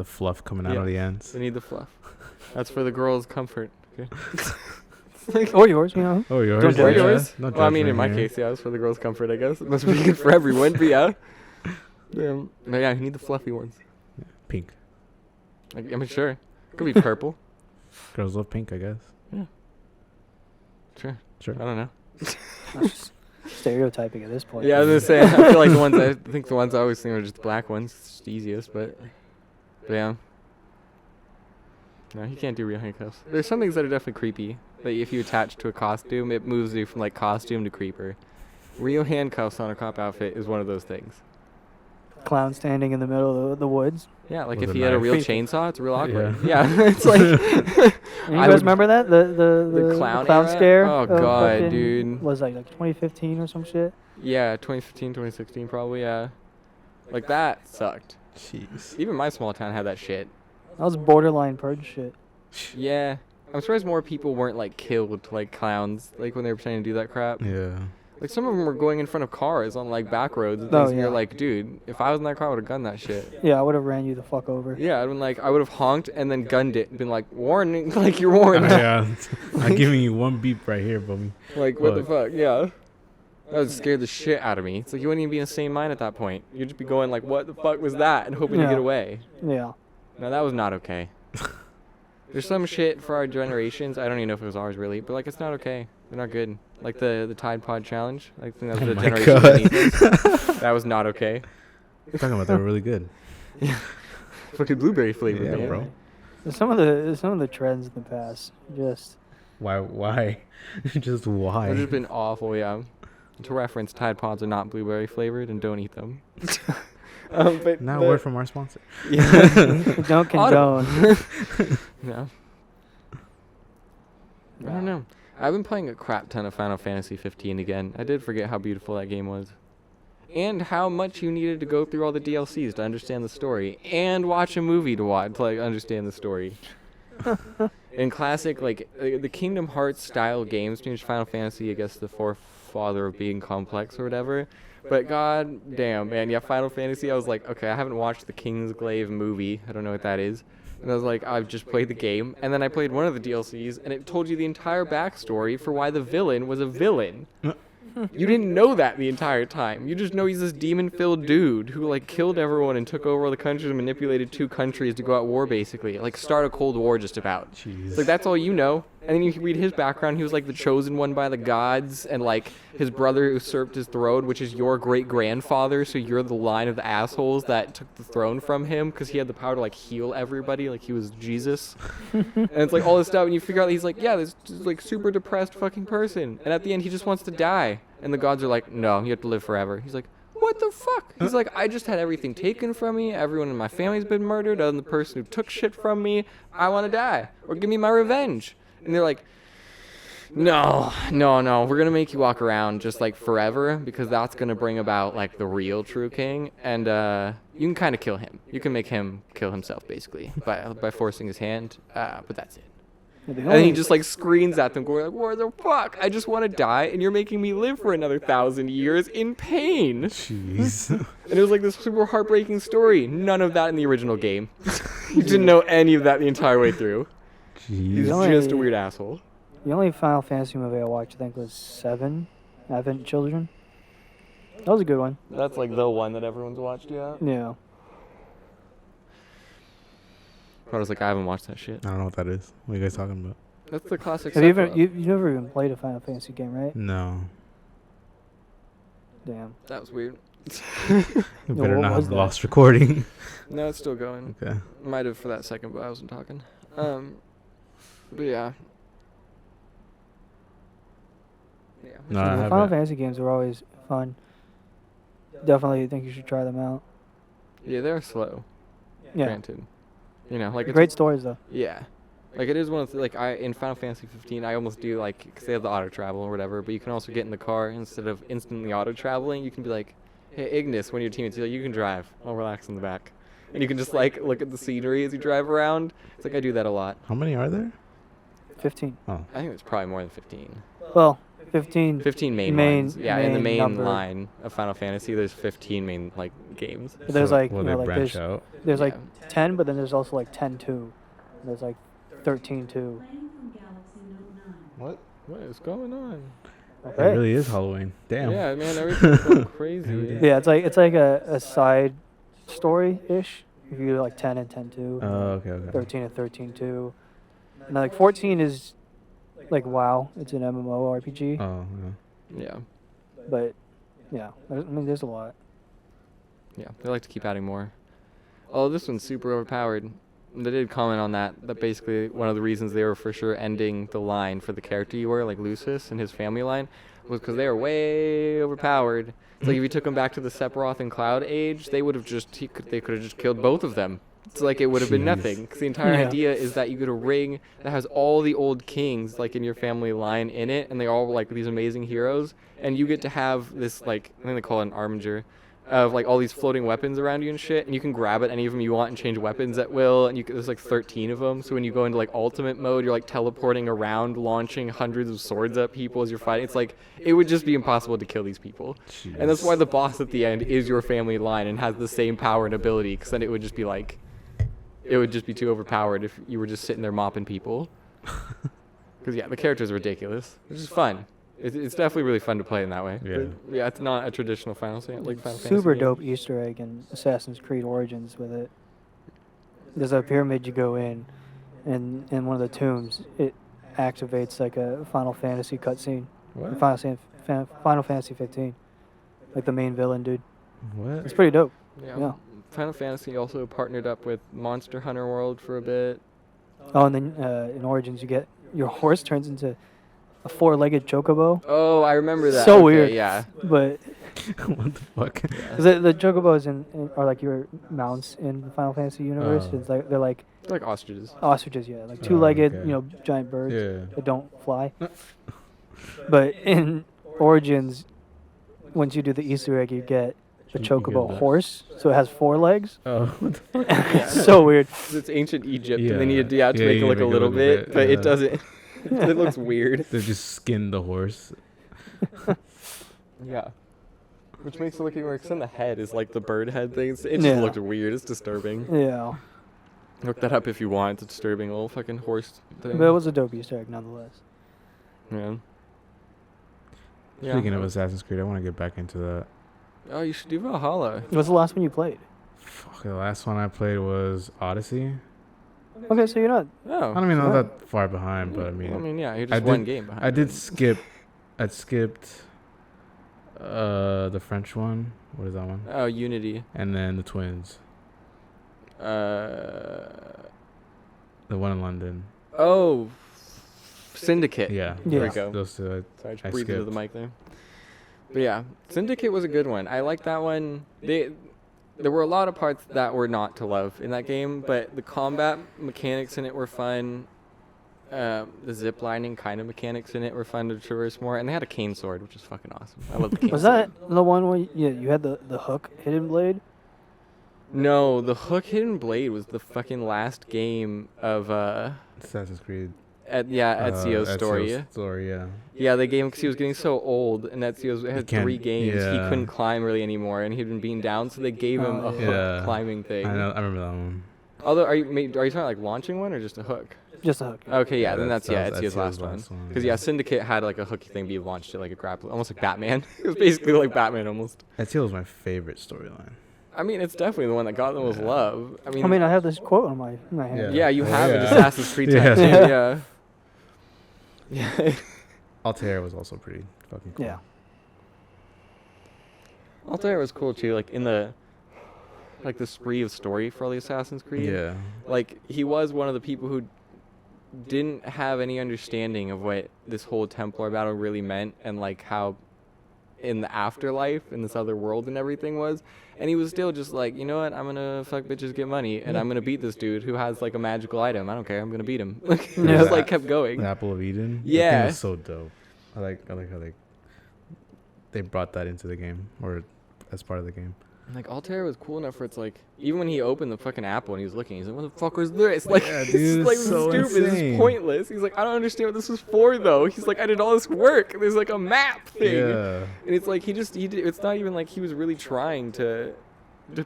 fluff coming out of the ends? They need the fluff. That's for the girls' comfort. Okay. Or yours, you know. Oh, yours? Don't Or judge. yours? No Well, I mean, in my judgment here. case, yeah, it's for the girls' comfort, I guess. It must be good for everyone, but yeah. But yeah, you need the fluffy ones. Pink. I mean, sure. Could be purple. Girls love pink, I guess. Sure. Sure. I don't know. That's just stereotyping at this point. Yeah, I was gonna say, I feel like I think the ones I always think are just the black ones. It's just the easiest, but yeah. No, you can't do real handcuffs. There's some things that are definitely creepy. That if you attach to a costume, it moves you from like costume to creeper. Real handcuffs on a cop outfit is one of those things. Clown standing in the middle of the woods. Yeah, like With if a he had a knife. real Creepy. chainsaw, it's real awkward. Yeah. Yeah, it's like You I guys would- remember that? The clown era? scare? Oh, of God, fucking- dude. Was like 2015 or some shit. yeah, 2015, 2016 probably, yeah. Like that sucked. Jeez. Even my small town had that shit. That was borderline purge shit. Yeah. I'm surprised more people weren't like killed like clowns, like when they were trying to do that crap. Yeah. Like some of them were going in front of cars on like back roads and Oh, things, and you're yeah. like, dude, if I was in that car, I would have gunned that shit. Yeah, I would have ran you the fuck over. Yeah, I'd been like, I would have honked and then gunned it and been like, warning, like you're warned. Yeah. I'm giving you one beep right here, Bubby. Like, what the fuck? Yeah. That would scare the shit out of me. It's like you wouldn't even be in the same mind at that point. You'd just be going like, what the fuck was that? And hoping to Yeah. get away. Yeah. No, that was not okay. There's some shit for our generations. I don't even know if it was ours really, but like it's not okay. They're not good. Like the Tide Pod challenge. I think that was Oh the my generation God. beneath us. That was not okay. You're talking about they were really good. Fucking blueberry flavor, Yeah, man. bro. Some of the trends in the past just Why? Just why? They've just been awful, yeah. To reference, Tide Pods are not blueberry flavored and don't eat them. But Now word from our sponsor. Yeah. don't condone. No. I don't know. I've been playing a crap ton of Final Fantasy 15 again. I did forget how beautiful that game was. And how much you needed to go through all the DLCs to understand the story. And watch a movie to like, understand the story. In classic, like, the Kingdom Hearts style games, change Final Fantasy, I guess the forefather of being complex or whatever. But god damn, man, yeah, Final Fantasy, I was like, okay, I haven't watched the Kingsglaive movie. I don't know what that is. And I was like, I've just played the game. And then I played one of the DLCs, and it told you the entire backstory for why the villain was a villain. You didn't know that the entire time. You just know he's this demon-filled dude who, like, killed everyone and took over all the countries and manipulated 2 countries to go at war, basically. Like, start a Cold War just about. Jeez. Like, that's all you know. And then you read his background. He was, like, the chosen one by the gods. And, like, his brother usurped his throne, which is your great-grandfather. So you're the line of the assholes that took the throne from him because he had the power to, like, heal everybody. Like, he was Jesus. And it's, like, all this stuff. And you figure out that he's, like, yeah, this, like, super depressed fucking person. And at the end, he just wants to die. And the gods are like, no, you have to live forever. He's like, what the fuck? He's like, I just had everything taken from me. Everyone in my family's been murdered. Other than the person who took shit from me. I want to die. Or give me my revenge. And they're like, no. We're going to make you walk around just like forever. Because that's going to bring about like the real true king. And you can kind of kill him. You can make him kill himself basically. by forcing his hand. But that's it. The And then he only- just like screams at them, going like, "What the fuck? I just want to die, and you're making me live for another 1,000 years in pain." Jeez. And it was like this super heartbreaking story. None of that in the original game. You didn't know any of that the entire way through. He's Jeez. only- just a weird asshole. The only Final Fantasy movie I watched, I think, was 7, Advent Children. That was a good one. That's like the one that everyone's watched, yeah. Yeah. I was like, I haven't watched that shit. I don't know what that is. What are you guys talking about? That's the classic. Have you ever Sephiroth. you never even played a Final Fantasy game, right? No. Damn. That was weird. You No, better what not was have that? lost recording. No, it's still going. Okay. Might have for that second, but I wasn't talking. But yeah. Yeah. No, So I the haven't. Final Fantasy games are always fun. Definitely think you should try them out. Yeah, they're slow. Yeah. Granted. You know, like it's Great stories though. Yeah. Like it is one of the, like in Final Fantasy 15 I almost do like because they have the auto travel or whatever, but you can also get in the car instead of instantly auto traveling. You can be like, "Hey Ignis," when your teammates, you're like, "You can drive. I'll relax in the back," and you can just like look at the scenery as you drive around. It's like I do that a lot. How many are there? 15. Oh. I think it's probably more than 15. Well, 15. 15 main lines. Yeah, in the main number. line of Final Fantasy, there's 15 main like games. But there's So like, will you they know, like branch there's, out? there's like Yeah. 10, but then there's also like 10-2. And there's like 13-2. What? What is going on? It Okay. really is Halloween. Damn. Yeah, man, everything's going crazy. Yeah, it's like a side story ish. If you do like 10 and 10-2, Oh, okay, okay. 13 and 13-2. And then like 14 is like WoW. It's an MMO RPG. Oh, yeah. Yeah. But yeah, there's a lot. Yeah, they like to keep adding more. Oh, this one's super overpowered. They did comment on that basically one of the reasons they were for sure ending the line for the character you were, like Lucis and his family line, was because they were way overpowered. It's like if you took them back to the Sephiroth and Cloud age, they would have they could have just killed both of them. It's like it would have been Jeez. nothing. Because the entire Yeah. idea is that you get a ring that has all the old kings, like in your family line in it, and they all like these amazing heroes, and you get to have this like, I think they call it an armiger, of like all these floating weapons around you and shit, and you can grab at any of them you want and change weapons at will, and there's like 13 of them, so when you go into like ultimate mode, you're like teleporting around, launching hundreds of swords at people as you're fighting. It's like, it would just be impossible to kill these people. And that's why the boss at the end is your family line and has the same power and ability, because then it would just be like, it would just be too overpowered if you were just sitting there mopping people. Because yeah, the character's ridiculous, which is fun. It's definitely really fun to play in that way. Yeah. But, yeah, it's not a traditional Final Fantasy Super game. dope Easter egg in Assassin's Creed Origins with it. There's a pyramid you go in, and in one of the tombs, it activates like a Final Fantasy cutscene. What? Final Fantasy 15. Like the main villain, dude. What? It's pretty dope. Yeah. Yeah. Final Fantasy also partnered up with Monster Hunter World for a bit. Oh, and then in Origins, you get your horse turns into a 4-legged chocobo. Oh, I remember that. So Okay, weird. Yeah. But What the fuck? 'cause the chocobos are like your mounts in the Final Fantasy universe. Oh. It's like they're like Like ostriches. ostriches, yeah, like Oh, 2-legged, okay. giant birds Yeah. that don't fly. But in Origins, once you do the Easter egg, you get the You get chocobo that. horse, so it has 4 legs. Oh, what the fuck? It's so weird. It's ancient Egypt, Yeah. and they needed to Yeah, make it you look a make it little look a bit, bit, but yeah. it doesn't. It looks weird. They just skinned the horse. Yeah. Which makes it look even worse. And the head is like the bird head things. It just Yeah. looked weird. It's disturbing. Yeah, Look that up if you want. It's a disturbing little fucking horse thing. but it was a dope Easter egg nonetheless. Yeah. Yeah. Speaking of Assassin's Creed, I want to get back into that. Oh, you should do Valhalla. What's the last one you played? Fuck, the last one I played was Odyssey. Okay, so you're not. Oh. I don't mean, not Yeah. that far behind, but I mean, yeah, you're I just one did- game behind. I did me. skip. I skipped the French one. What is that one? Oh, Unity. And then the Twins. Uh. The one in London. Oh. Syndicate. Yeah. Yeah. There we go. Those two. Sorry, I just I breathed into the skipped. mic there. But yeah, Syndicate was a good one. I liked that one. There were a lot of parts that were not to love in that game, but the combat mechanics in it were fun. The zip lining kind of mechanics in it were fun to traverse more, and they had a cane sword, which is fucking awesome. I love the cane Was sword. that the one where you had the hook hidden blade? No, the hook hidden blade was the fucking last game of Assassin's Creed. Ezio's story. Yeah. Yeah, they gave him because he was getting so old, and Ezio had can't- 3 games. He yeah. couldn't climb really anymore, and he'd been beaten down, so they gave him a hook Yeah. climbing thing. I know. I remember that one. Although, are you talking about like launching one or just a hook? Just a hook. Okay, yeah, then that's that was Ezio's last one. last one, Because yeah. Syndicate had like a hooky thing be launched at like a grappling, almost like Batman. It was basically like Batman almost. Ezio was my favorite storyline. I mean, it's definitely the one that got the most love. I mean, I have this quote on my hand. yeah, you Oh, have an yeah. Assassin's Creed Yeah. tattoo, yeah. Yeah. Altair was also pretty fucking cool. Yeah. Altair was cool too, like in the spree of story for all the Assassin's Creed. Yeah. Like, he was one of the people who didn't have any understanding of what this whole Templar battle really meant, and like how in the afterlife, in this other world and everything was. And he was still just like, you know what, I'm gonna fuck bitches, get money, and I'm gonna beat this dude who has like a magical item. I don't care, I'm gonna beat him. Like, he Yeah. just like kept going. The Apple of Eden. Yeah. That thing was so dope. I like how they brought that into the game, or as part of the game. Like, Altair was cool enough where it's like, even when he opened the fucking apple and he was looking, he's like, what the fuck was this? Like, Yeah, this dude, is like it's so stupid, this is insane. pointless. He's like, I don't understand what this was for though. He's like, I did all this work. There's like a map thing. Yeah. And it's like, it's not even like he was really trying to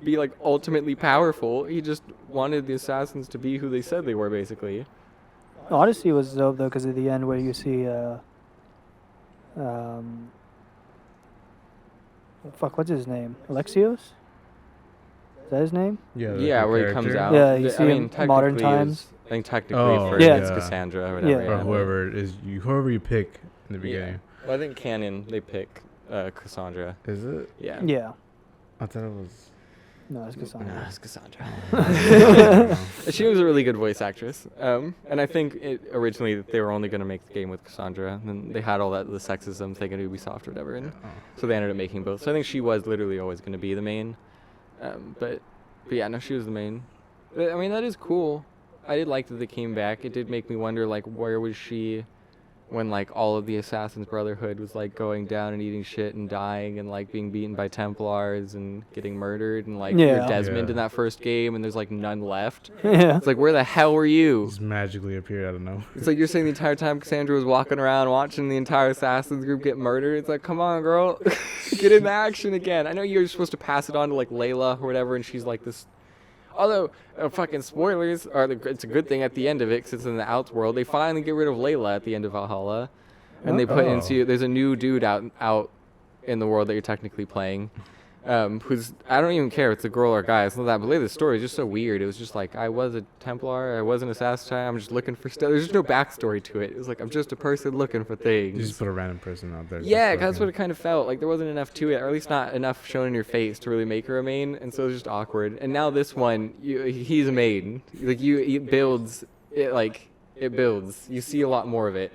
be like ultimately powerful. He just wanted the assassins to be who they said they were, basically. Odyssey was dope though, because at the end where you see, what's his name? Alexios? Is that his name? Yeah. Yeah, where he comes character. out. Yeah, you I see mean, him modern technically it was- times. I think technically Oh, first yeah. it's Cassandra or whatever. Yeah. Or Yeah. whoever you pick in the Yeah. beginning. Well, I think canon, they pick Cassandra. Is it? Yeah. Yeah. I thought it was. No, it's Cassandra. No, it's Cassandra. I She was a really good voice actress. And I think originally they were only going to make the game with Cassandra. And then they had all the sexism thing at Ubisoft or whatever. And so they ended up making both. So I think she was literally always going to be the main. But yeah, no, she was the main. But, I mean, that is cool. I did like that they came back. It did make me wonder, like, where was she when, like, all of the Assassin's Brotherhood was, like, going down and eating shit and dying and, like, being beaten by Templars and getting murdered and, like, you're Yeah. Desmond Yeah. in that first game and there's, like, none left. Yeah. It's like, where the hell were you? Just magically appeared out of nowhere. It's like you're saying the entire time Cassandra was walking around watching the entire Assassin's group get murdered. It's like, come on, girl. Get into action again. I know you're supposed to pass it on to, like, Layla or whatever, and she's like this. Although, fucking spoilers, it's a good thing at the end of it, because it's in the Outworld. They finally get rid of Layla at the end of Valhalla. And they put Oh. there's a new dude out in the world that you're technically playing. Who's, I don't even care if it's a girl or a guy. It's not that, but later the story is just so weird. It was just like, I was a Templar, I was an assassin, I'm just looking for stuff. There's just no backstory to it. It was like, I'm just a person looking for things. You just put a random person out there. Yeah, just that's what fucking- it kind of felt like. There wasn't enough to it, or at least not enough shown in your face to really make her a main, and so it was just awkward. And now this one, he's a main. Like, it builds. It builds. You see a lot more of it.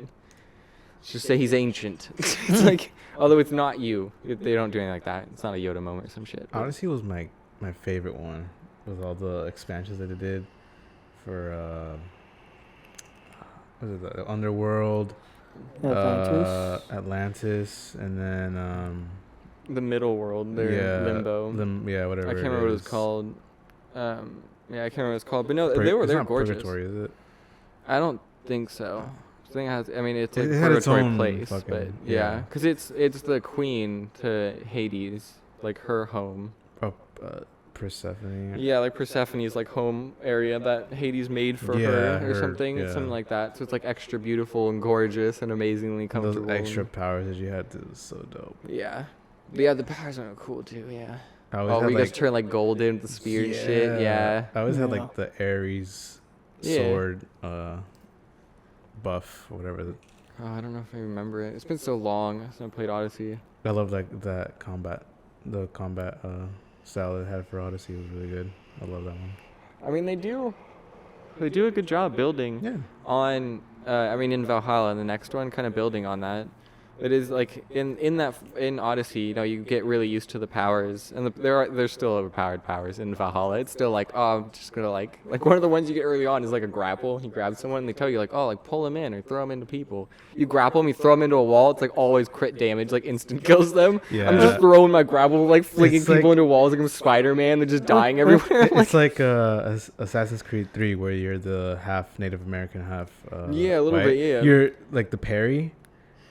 Just say he's ancient. It's like, although it's not you. They don't do anything like that. It's not a Yoda moment or some shit. but- Odyssey was my favorite one, with all the expansions that they did for what is it, the Underworld, Atlantis, and then The middle world, there, Limbo. whatever. I can't remember what it was called. Yeah, I can't remember what it's called. But no, they were gorgeous. Purgatory, is it? I don't think so. I think it's a It had its purgatory own place, fucking- but yeah. because it's the queen to Hades, like her home. Oh, Persephone. Yeah, like Persephone's like home area that Hades made for Yeah, her or her- something. It's yeah. something like that. So it's like extra beautiful and gorgeous and amazingly Those comfortable. extra powers that you had to was so dope. Yeah, but yeah, the powers are cool too. Yeah. I Oh, always we had, just turn like golden with the spear and shit. Yeah. I always had Yeah. like the Ares Yeah. sword buff or whatever. Oh, I don't know if I remember it. It's been so long since I played Odyssey. I love like that combat, the combat style it had for Odyssey was really good. I love that one. I mean, they do a good job building Yeah. on. In Valhalla, and the next one, kind of building on that. It is like in Odyssey, you know, you get really used to the powers, and there's still overpowered powers in Valhalla. It's still like, oh, I'm just gonna like one of the ones you get early on is like a grapple. You grab someone, and they tell you like, oh, like pull them in or throw them into people. You grapple them, you throw them into a wall. It's like always crit damage, like instant kills them. Yeah. I'm just throwing my grapple, like flinging It's people like- into walls like I'm Spider-Man. They're just dying everywhere. It's like Assassin's Creed 3, where you're the half Native American, half Yeah, a little white. bit, yeah. You're like the parry.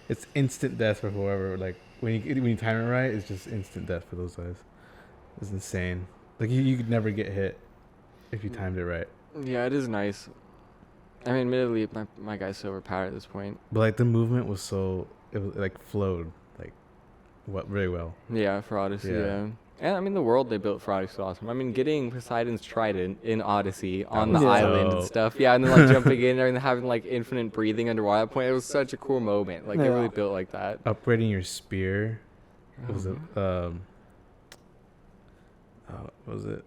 It's instant death for whoever. Like when you time it right, it's just instant death for those guys. It's insane. Like you could never get hit if you timed it right. Yeah, it is nice. I mean, admittedly, my guy's so overpowered at this point. But like the movement was it was like flowed like really well. Yeah, for Odyssey, Yeah. yeah. And I mean, the world they built for Odyssey is awesome. I mean, getting Poseidon's trident in Odyssey on the was island and dope. stuff. Yeah, and then like jumping in and having like infinite breathing underwater. At that point, it was such a cool moment. Like they Yeah. really built like that. Upgrading your spear was it what was it?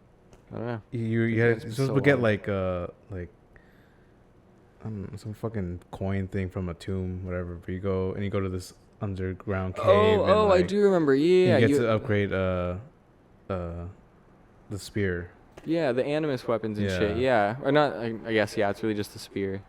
I don't know. You Yeah, had it's been supposed so to get long. like some fucking coin thing from a tomb, whatever. But you go to this underground cave. and, Oh, I like, do remember. Yeah, You get to upgrade the spear. yeah, the animus weapons and Yeah. shit. Yeah, or not? I guess yeah. It's really just the spear.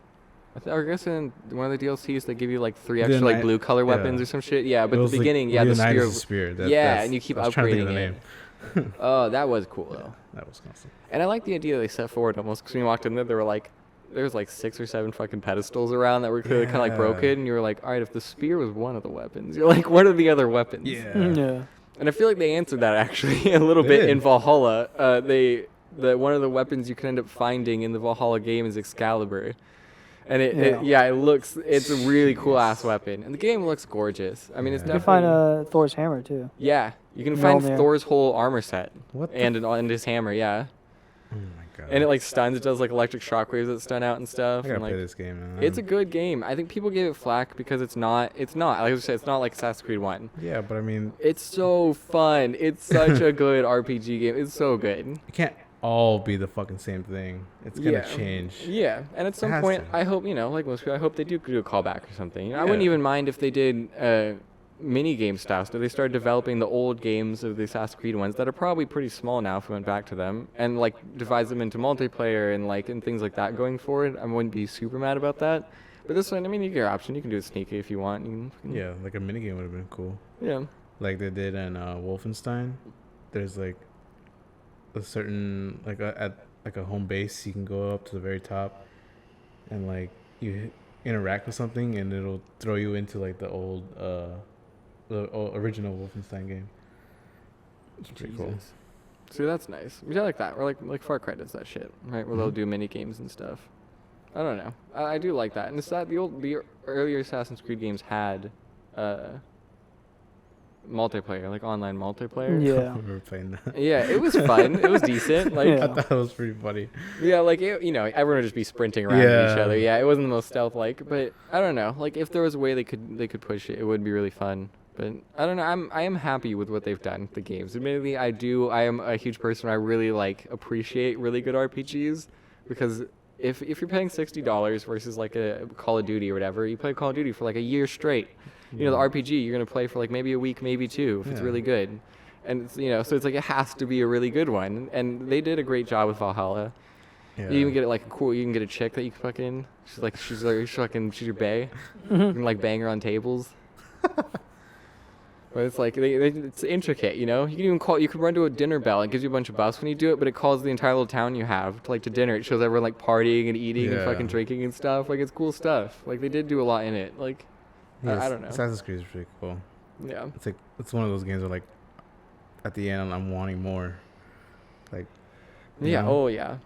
I guess in one of the DLCs they give you like 3 extra like blue color weapons yeah. or some shit. Yeah, but It at was, the like, beginning, yeah, the spear. Leonidas' spear. Yeah, and you keep I was trying to think of upgrading the it. name. Oh, that was cool though. That was constant. And I like the idea they set forward almost because when you walked in there were like, there was like 6 or 7 fucking pedestals around that were clearly kind of like Yeah. broken, and you were like, all right, if the spear was one of the weapons, you're like, what are the other weapons? Yeah. And I feel like they answered that actually a little They bit did. in Valhalla. One of the weapons you can end up finding in the Valhalla game is Excalibur. And it's a really cool ass weapon. And the game looks gorgeous. I mean, it's Yeah. You definitely. can find Thor's hammer too. Yeah, you can find Mjolnir. Thor's whole armor set What? and his hammer, yeah. Oh my god. And it like stuns. It does like electric shockwaves that stun out and stuff. I gotta and, like, play this game. Man. it's a good game. I think people gave it flack because it's not. Like I said, it's not like Assassin's Creed 1. Yeah, but I mean, It's so fun. It's such a good RPG game. It's so good. it can't all be the fucking same thing. It's gonna change. Yeah, and at some has point, to. I hope, like most people, I hope they do a callback or something. You know, I wouldn't Yeah. even mind if they did mini game style. So they started developing the old games of the Assassin's Creed ones that are probably pretty small now if we went back to them, and like divides them into multiplayer and things like that going forward. I wouldn't be super mad about that. But this one, I mean, you get your option. You can do it sneaky if you want. Yeah, like a minigame would have been cool. Yeah. Like they did in Wolfenstein. There's like a certain at a home base you can go up to the very top, and like you interact with something and it'll throw you into like the original Wolfenstein game. It's pretty cool. Jesus. See, that's nice. I like that. Or like Far Cry does that shit, right? Where they'll Mhm. do mini games and stuff. I don't know. I do like that. And it's that the earlier Assassin's Creed games had multiplayer, like online multiplayer. Yeah. We were playing that. Yeah, it was fun. It was decent. Like Yeah. I thought it was pretty funny. yeah, like everyone would just be sprinting around at each Yeah. other. Yeah, it wasn't the most stealth like, but I don't know. Like if there was a way they could push it, it would be really fun. But I don't know. I am happy with what they've done with the games. Admittedly, I am a huge person. I really appreciate really good RPGs because if you're paying $60 versus like a Call of Duty or whatever, you play Call of Duty for like a year straight. You know, the RPG you're gonna play for like maybe a week, maybe 2 if it's Yeah. really good. And it's, so it's like it has to be a really good one. And they did a great job with Valhalla. Yeah. You even get it like you can get a chick that you can fucking she's your bae. You can like bang her on tables. But it's like it's intricate, You can even you can run to a dinner bell. It gives you a bunch of buffs when you do it, but it calls the entire little town you have to dinner. It shows everyone like partying and eating and Yeah. fucking drinking and stuff. Like it's cool stuff. Like they did do a lot in it. Like I don't know. Assassin's Creed is pretty cool. Yeah. It's one of those games where like at the end I'm wanting more. Like Yeah. know? Oh yeah.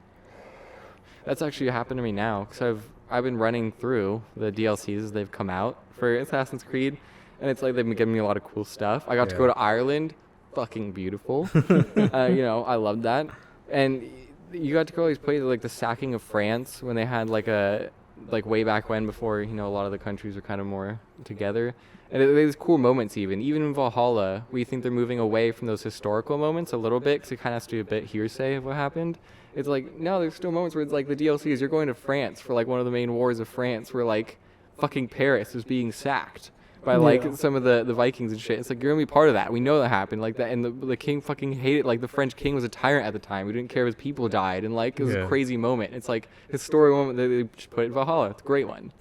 That's actually happened to me now because I've been running through the DLCs as they've come out for Assassin's Creed, and it's like they've been giving me a lot of cool stuff. I got to go Yeah. to Ireland, fucking beautiful. I loved that, and you got to go to these places like the sacking of France when they had like way back when before a lot of the countries were kind of more together. And there's cool moments even in Valhalla. We think they're moving away from those historical moments a little bit because it kind of has to be a bit hearsay of what happened. It's like, no, there's still moments where it's like the DLCs, you're going to France for like one of the main wars of France where like fucking Paris is being sacked. by like Yeah. some of the Vikings and shit. It's like you're gonna be part of that. We know that happened like that, and the king fucking hated, like the French king was a tyrant at the time. We didn't care if his people died, and like it was a Yeah. crazy moment. It's like historic moment that they just put in Valhalla. It's a great one.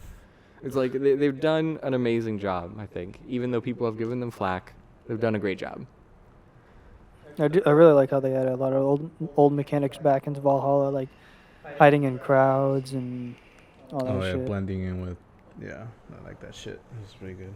It's like they've done an amazing job. I think even though people have given them flack, they've done a great job. I really like how they added a lot of old mechanics back into Valhalla, like hiding in crowds and all that Oh yeah, shit. blending in with. Yeah, I like that shit. It's pretty good.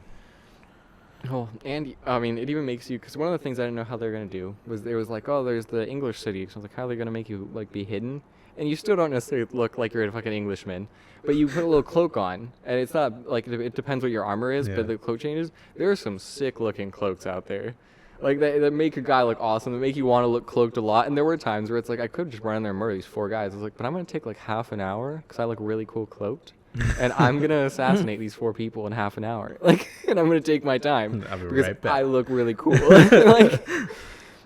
Oh, and I mean, it even makes you, because one of the things I didn't know how they're gonna do was there was like, oh, there's the English city. So I was like, how are they gonna make you like be hidden? And you still don't necessarily look like you're a fucking Englishman, but you put a little cloak on, and it's not like it depends what your armor is, Yeah. but the cloak changes. There are some sick looking cloaks out there, like that make a guy look awesome, that make you want to look cloaked a lot. And there were times where it's like I could just run in there and murder these 4 guys. I was like, but I'm gonna take like half an hour because I look really cool cloaked. And I'm gonna assassinate these 4 people in half an hour, like, and I'm gonna take my time I'll be because right back. I look really cool.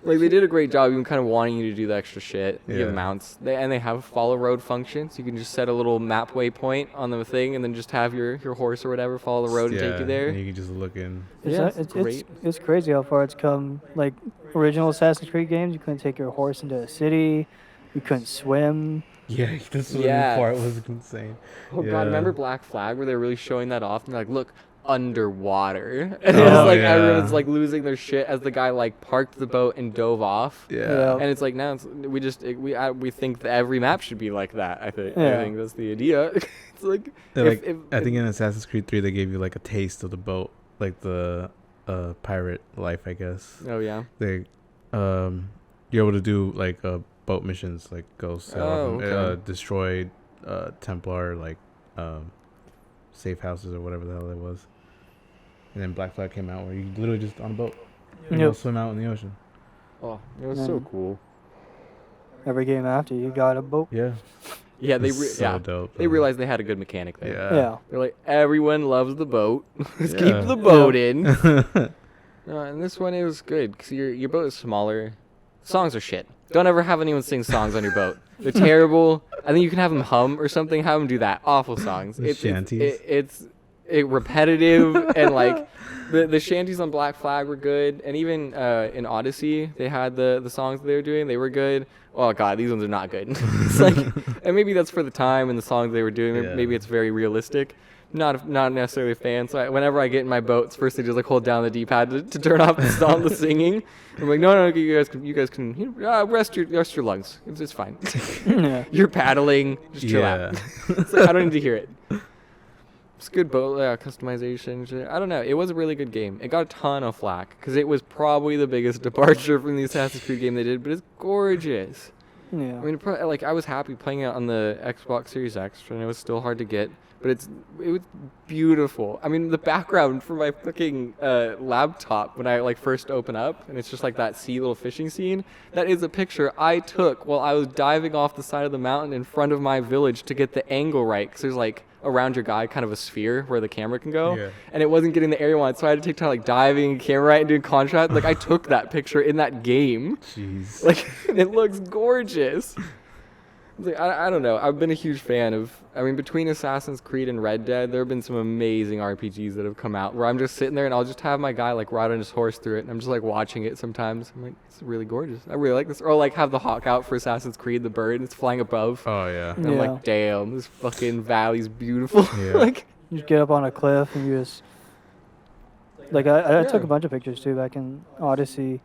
like they did a great job, even kind of wanting you to do the extra shit. You have Yeah. mounts, and they have follow road functions. You can just set a little map waypoint on the thing, and then just have your horse or whatever follow the road and take you there. And you can just look in. Yeah, It's great. it's crazy how far it's come. Like original Assassin's Creed games, you couldn't take your horse into a city, you couldn't swim. Yeah, the swimming Yeah. part was insane. Oh Yeah. god, remember Black Flag where they're really showing that off and they're like, look, underwater. And Oh, it's like yeah. everyone's like losing their shit as the guy like parked the boat and dove off. Yeah. And it's like now we think that every map should be like that. I think Yeah. that's the idea. It's like, I think in Assassin's Creed 3 they gave you like a taste of the boat, like the pirate life, I guess. oh yeah. They you're able to do like boat missions, like go sail Oh, off and, okay. destroy Templar like safe houses or whatever the hell it was. And then Black Flag came out where you literally just on a boat. You Yep. go swim out in the ocean. Oh, it was so Mm. cool. Every game after, you got a boat. Yeah. Yeah, they It's so dope. they realized they had a good mechanic there. Yeah. Yeah. They're like, everyone loves the boat. Let's Yeah. keep the boat in. And this one, it was good because your boat is smaller. Songs are shit. Don't ever have anyone sing songs on your boat. They're terrible. I think you can have them hum or something. Have them do that. Awful songs. Shanties. It's repetitive and like the shanties on Black Flag were good, and even in Odyssey they had the songs they were doing. They were good. Oh god, these ones are not good. It's like, and maybe that's for the time and the songs they were doing. Yeah. Maybe it's very realistic. Not necessarily a fan. So whenever I get in my boats, first I just like hold down the D-pad to turn off and stop the singing. I'm like, no, you guys can rest your lungs. It's fine. Yeah. You're paddling. Just chill out. It's like, I don't need to hear it. It's good boat customization. Shit. I don't know. It was a really good game. It got a ton of flack because it was probably the biggest departure from the Assassin's Creed game they did, but it's gorgeous. Yeah. I mean, like I was happy playing it on the Xbox Series X, and it was still hard to get, but it was beautiful. I mean, the background for my fucking laptop when I like first open up, and it's just like that little fishing scene. That is a picture I took while I was diving off the side of the mountain in front of my village to get the angle right, because there's like around your guy kind of a sphere where the camera can go, Yeah. and it wasn't getting the area I wanted, so I had to take time like diving camera right and doing contrast. Like I took that picture in that game. Jeez. Like, it looks gorgeous. Like, I don't know. I've been a huge fan of, I mean, between Assassin's Creed and Red Dead, there have been some amazing RPGs that have come out where I'm just sitting there and I'll just have my guy, like, ride on his horse through it, and I'm just, like, watching it sometimes. I'm like, it's really gorgeous. I really like this. Or, like, have the hawk out for Assassin's Creed, the bird, and it's flying above. Oh yeah. And I'm Yeah. like, damn, this fucking valley's beautiful. Yeah. Like, You just get up on a cliff and you just like I took Yeah. a bunch of pictures too back in Odyssey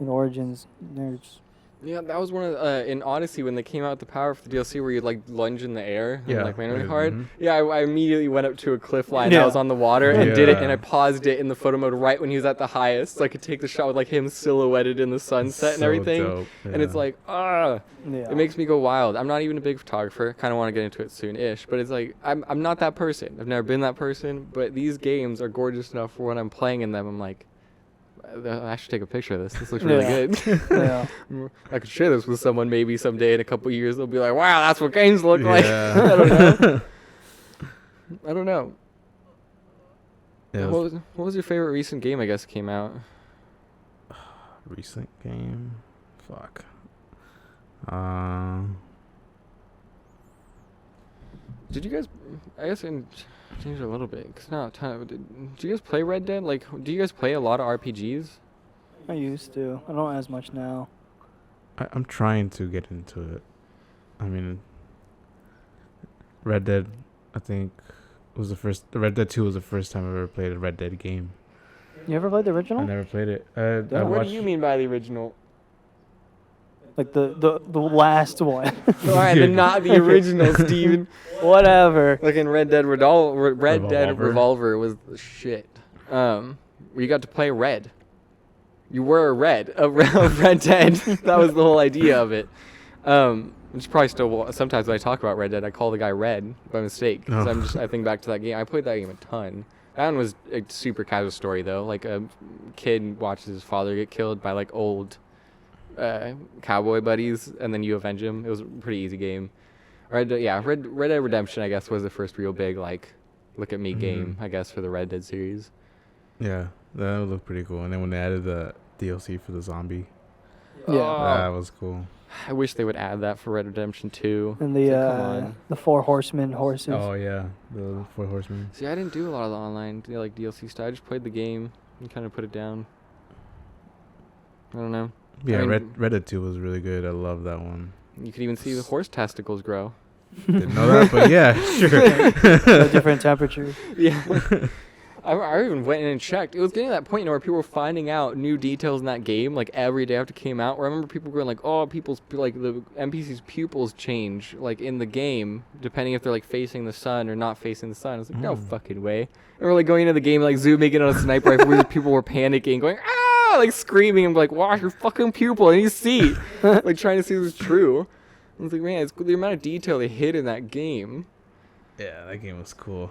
and Origins. There's yeah, that was one of in Odyssey when they came out with the power for the DLC where you like lunge in the air Yeah. and like land really hard. Mhm. Yeah, I immediately went up to a cliff line that Yeah. was on the water and did it, Yeah. and I paused it in the photo mode right when he was at the highest, so I could take the shot with like him silhouetted in the sunset and So everything. dope, And it's yeah. like, yeah. it makes me go wild. I'm not even a big photographer. Kind of want to get into it soon-ish, but it's like I'm not that person. I've never been that person. But these games are gorgeous enough for when I'm playing in them. I'm like, I should take a picture of this. This looks really Yeah. good. Yeah. I could share this with someone maybe someday in a couple years. They'll be like, wow, that's what games look like. Yeah. I don't know. I don't know. Yeah, What was your favorite recent game, I guess, came out? recent game. Fuck. Did you guys? I guess I can change it a little bit because now do you guys play Red Dead? Like, do you guys play a lot of RPGs? I used to. I don't as much now. I'm trying to get into it. I mean, Red Dead, I think, was the first. Red Dead 2 was the first time I ever played a Red Dead game. You ever played the original? I never played it. What do you mean by the original? Like the last one. All right, then not the original, Steven. Whatever. Like in Red Dead Red Dead Revolver. Revolver was the shit. Where you got to play red. You were a red of Red Dead. That was the whole idea of it. Which probably still sometimes when I talk about Red Dead, I call the guy Red by mistake. 'Cause I think back to that game. I played that game a ton. That one was a super casual story though. Like a kid watches his father get killed by like old cowboy buddies, and then you avenge him. It was a pretty easy game. Red Dead Redemption, I guess, was the first real big like look at me game, I guess, for the Red Dead series. Yeah, that would look pretty cool. And then when they added the DLC for the zombie, Yeah. that was cool. I wish they would add that for Red Dead Redemption 2. And It's like, come on. the 4 horsemen horses. Oh yeah, the Four Horsemen. See, I didn't do a lot of the online like DLC stuff. I just played the game and kind of put it down. I don't know. Yeah, I mean, Red Dead 2 was really good. I love that one. You could even see the horse testicles grow. Didn't know that, but yeah, sure. At different temperatures. Yeah. I even went in and checked. It was getting to that point where people were finding out new details in that game, like every day after it came out. Where I remember people going like, "Oh, people's like the NPC's pupils change like in the game, depending if they're like facing the sun or not facing the sun." I was like, "No fucking way!" And we're like going into the game, like zooming in on a sniper rifle, where people were panicking, going "Ah!" like screaming. I'm like, "Watch your fucking pupil!" And you see, like trying to see if it's true. I was like, man, it's the amount of detail they hid in that game. Yeah, that game was cool.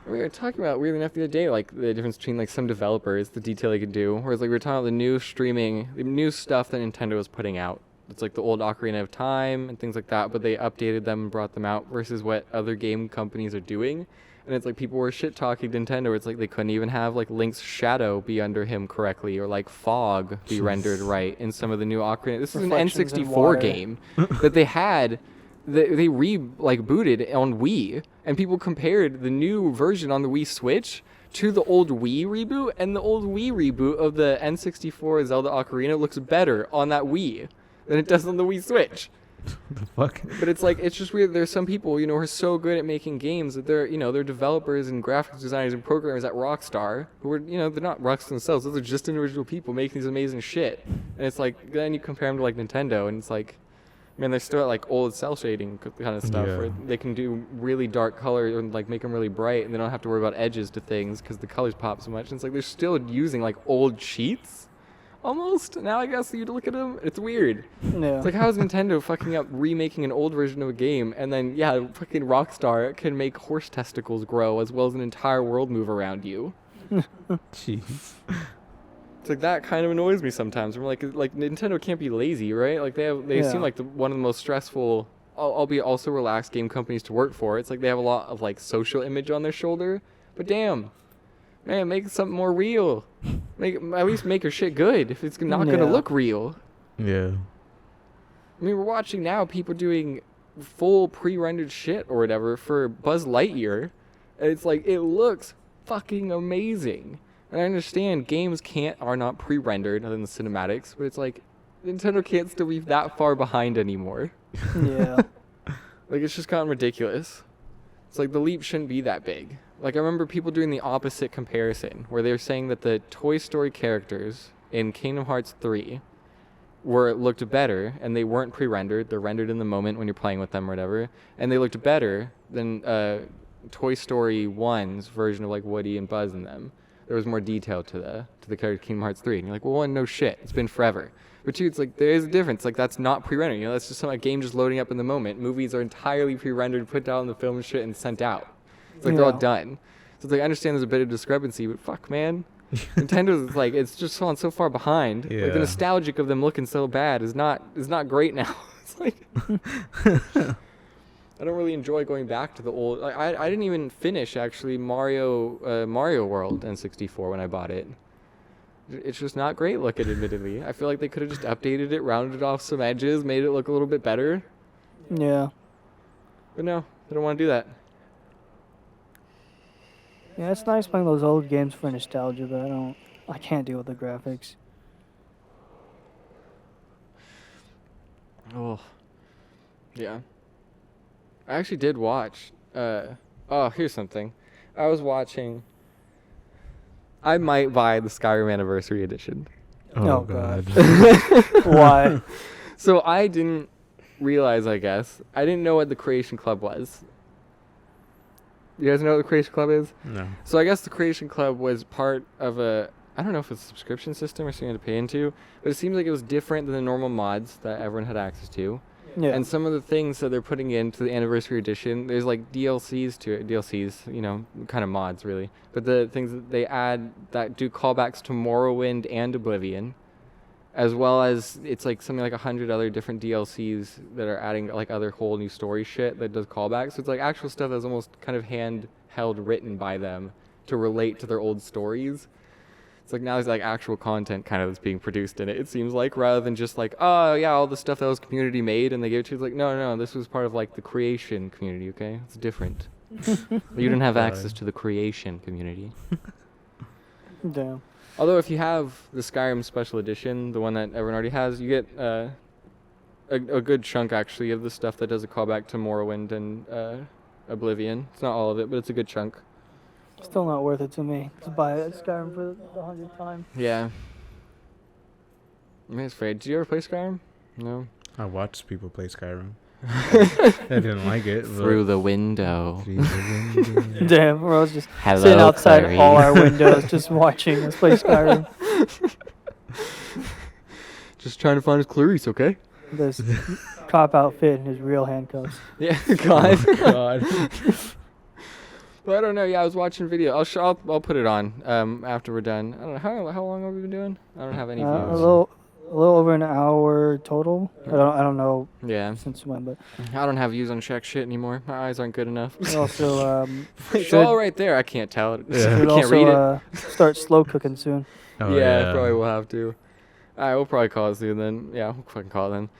We were talking about weirdly enough the other day, like the difference between like some developers, the detail they could do, whereas like we were talking about the new streaming, the new stuff that Nintendo was putting out. It's like the old Ocarina of Time and things like that, but they updated them and brought them out versus what other game companies are doing. And it's like people were shit talking Nintendo. Where it's like they couldn't even have like Link's shadow be under him correctly, or like fog be rendered right in some of the new Ocarina. This is an Reflections in N64 water. game that they had. They booted on Wii, and people compared the new version on the Wii Switch to the old Wii reboot, and the old Wii reboot of the N64 Zelda Ocarina looks better on that Wii than it does on the Wii Switch. The fuck? But it's like, it's just weird. There's some people, who are so good at making games that they're developers and graphics designers and programmers at Rockstar who are, they're not Rockstar themselves. Those are just individual people making these amazing shit. And it's like, then you compare them to like Nintendo, and it's like, man, they're still at like old cell shading kind of stuff where they can do really dark color and like make them really bright, and they don't have to worry about edges to things because the colors pop so much. And it's like they're still using like old cheats almost. Now I guess you look at them, it's weird. Yeah. It's like, how is Nintendo fucking up remaking an old version of a game, and then fucking Rockstar can make horse testicles grow as well as an entire world move around you. Jeez. It's like that kind of annoys me sometimes. I'm like Nintendo can't be lazy, right? Like they seem like one of the most stressful, albeit also relaxed game companies to work for. It's like they have a lot of like social image on their shoulder, but damn, man, make something more real. At least make your shit good if it's not gonna look real. Yeah. I mean, we're watching now people doing full pre-rendered shit or whatever for Buzz Lightyear, and it's like it looks fucking amazing. And I understand games are not pre-rendered other than the cinematics, but it's like Nintendo can't still be that far behind anymore. Yeah. Like, it's just gotten ridiculous. It's like the leap shouldn't be that big. Like, I remember people doing the opposite comparison, where they were saying that the Toy Story characters in Kingdom Hearts 3 looked better, and they weren't pre-rendered. They're rendered in the moment when you're playing with them or whatever, and they looked better than Toy Story 1's version of like Woody and Buzz in them. There was more detail to the character Kingdom Hearts 3. And you're like, well, one, no shit. It's been forever. But two, it's like, there is a difference. Like, that's not pre-rendered. That's just a game just loading up in the moment. Movies are entirely pre-rendered, put down in the film and shit, and sent out. It's like, they're all done. So it's like, I understand there's a bit of discrepancy, but fuck, man. Nintendo's like, it's just fallen so far behind. Yeah. Like, the nostalgic of them looking so bad is not great now. It's like... I don't really enjoy going back to the old... I didn't even finish, actually, Mario World N64 when I bought it. It's just not great looking, admittedly. I feel like they could have just updated it, rounded off some edges, made it look a little bit better. Yeah. But no, they don't want to do that. Yeah, it's nice playing those old games for nostalgia, but I can't deal with the graphics. Oh, yeah. I actually did watch. Oh, here's something. I was watching. I might buy the Skyrim Anniversary Edition. Oh, God. Why? So I didn't realize, I guess. I didn't know what the Creation Club was. You guys know what the Creation Club is? No. So I guess the Creation Club was part of a, I don't know if it's a subscription system or something you had to pay into, but it seems like it was different than the normal mods that everyone had access to. Yeah. And some of the things that they're putting into the Anniversary Edition, there's like DLCs to it. DLCs, kind of mods really. But the things that they add that do callbacks to Morrowind and Oblivion, as well as it's like something like 100 other different DLCs that are adding like other whole new story shit that does callbacks. So it's like actual stuff that's almost kind of handheld written by them to relate to their old stories. It's like now there's like actual content kind of that's being produced in it. It seems like, rather than just like, oh yeah, all the stuff that was community made and they gave it to you. It's like, no, this was part of like the creation community. Okay, it's different. You didn't have access to the creation community. Damn. Although if you have the Skyrim Special Edition, the one that everyone already has, you get a good chunk actually of the stuff that does a callback to Morrowind and Oblivion. It's not all of it, but it's a good chunk. Still not worth it to me to buy Skyrim for the 100th time. Yeah. I mean, it's afraid. Did you ever play Skyrim? No. I watched people play Skyrim. I didn't like it. Through the window. Damn, we're all just Hello, sitting outside Clary. all our windows just watching us play Skyrim. Just trying to find his Clarice, okay? This cop outfit and his real handcuffs. Yeah, God. Oh, God. But I don't know. Yeah, I was watching a video. I'll put it on after we're done. I don't know how long have we been doing. I don't have any A views. little over an hour total. I don't know Yeah, since when, but I don't have views on check shit anymore. My eyes aren't good enough. we also It's should, all right there. I can't tell it. Yeah. I should can't read it. also start slow cooking soon. Oh, Yeah, probably will have to. All right, we'll probably call it soon then. Yeah, we'll fucking call it then.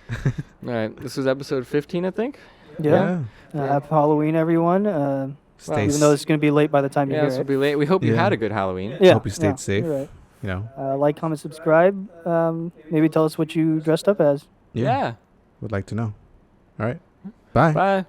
All right, this was episode 15, I think. Yeah. Happy Halloween, everyone. Stay Even though it's going to be late by the time you Yeah, hear this will it. be late. We hope you Yeah. had a good Halloween. Yeah. Hope you stayed safe. You're right. You know, Like, comment, subscribe. Maybe tell us what you dressed up as. Yeah. would like to know. All right. Bye. Bye.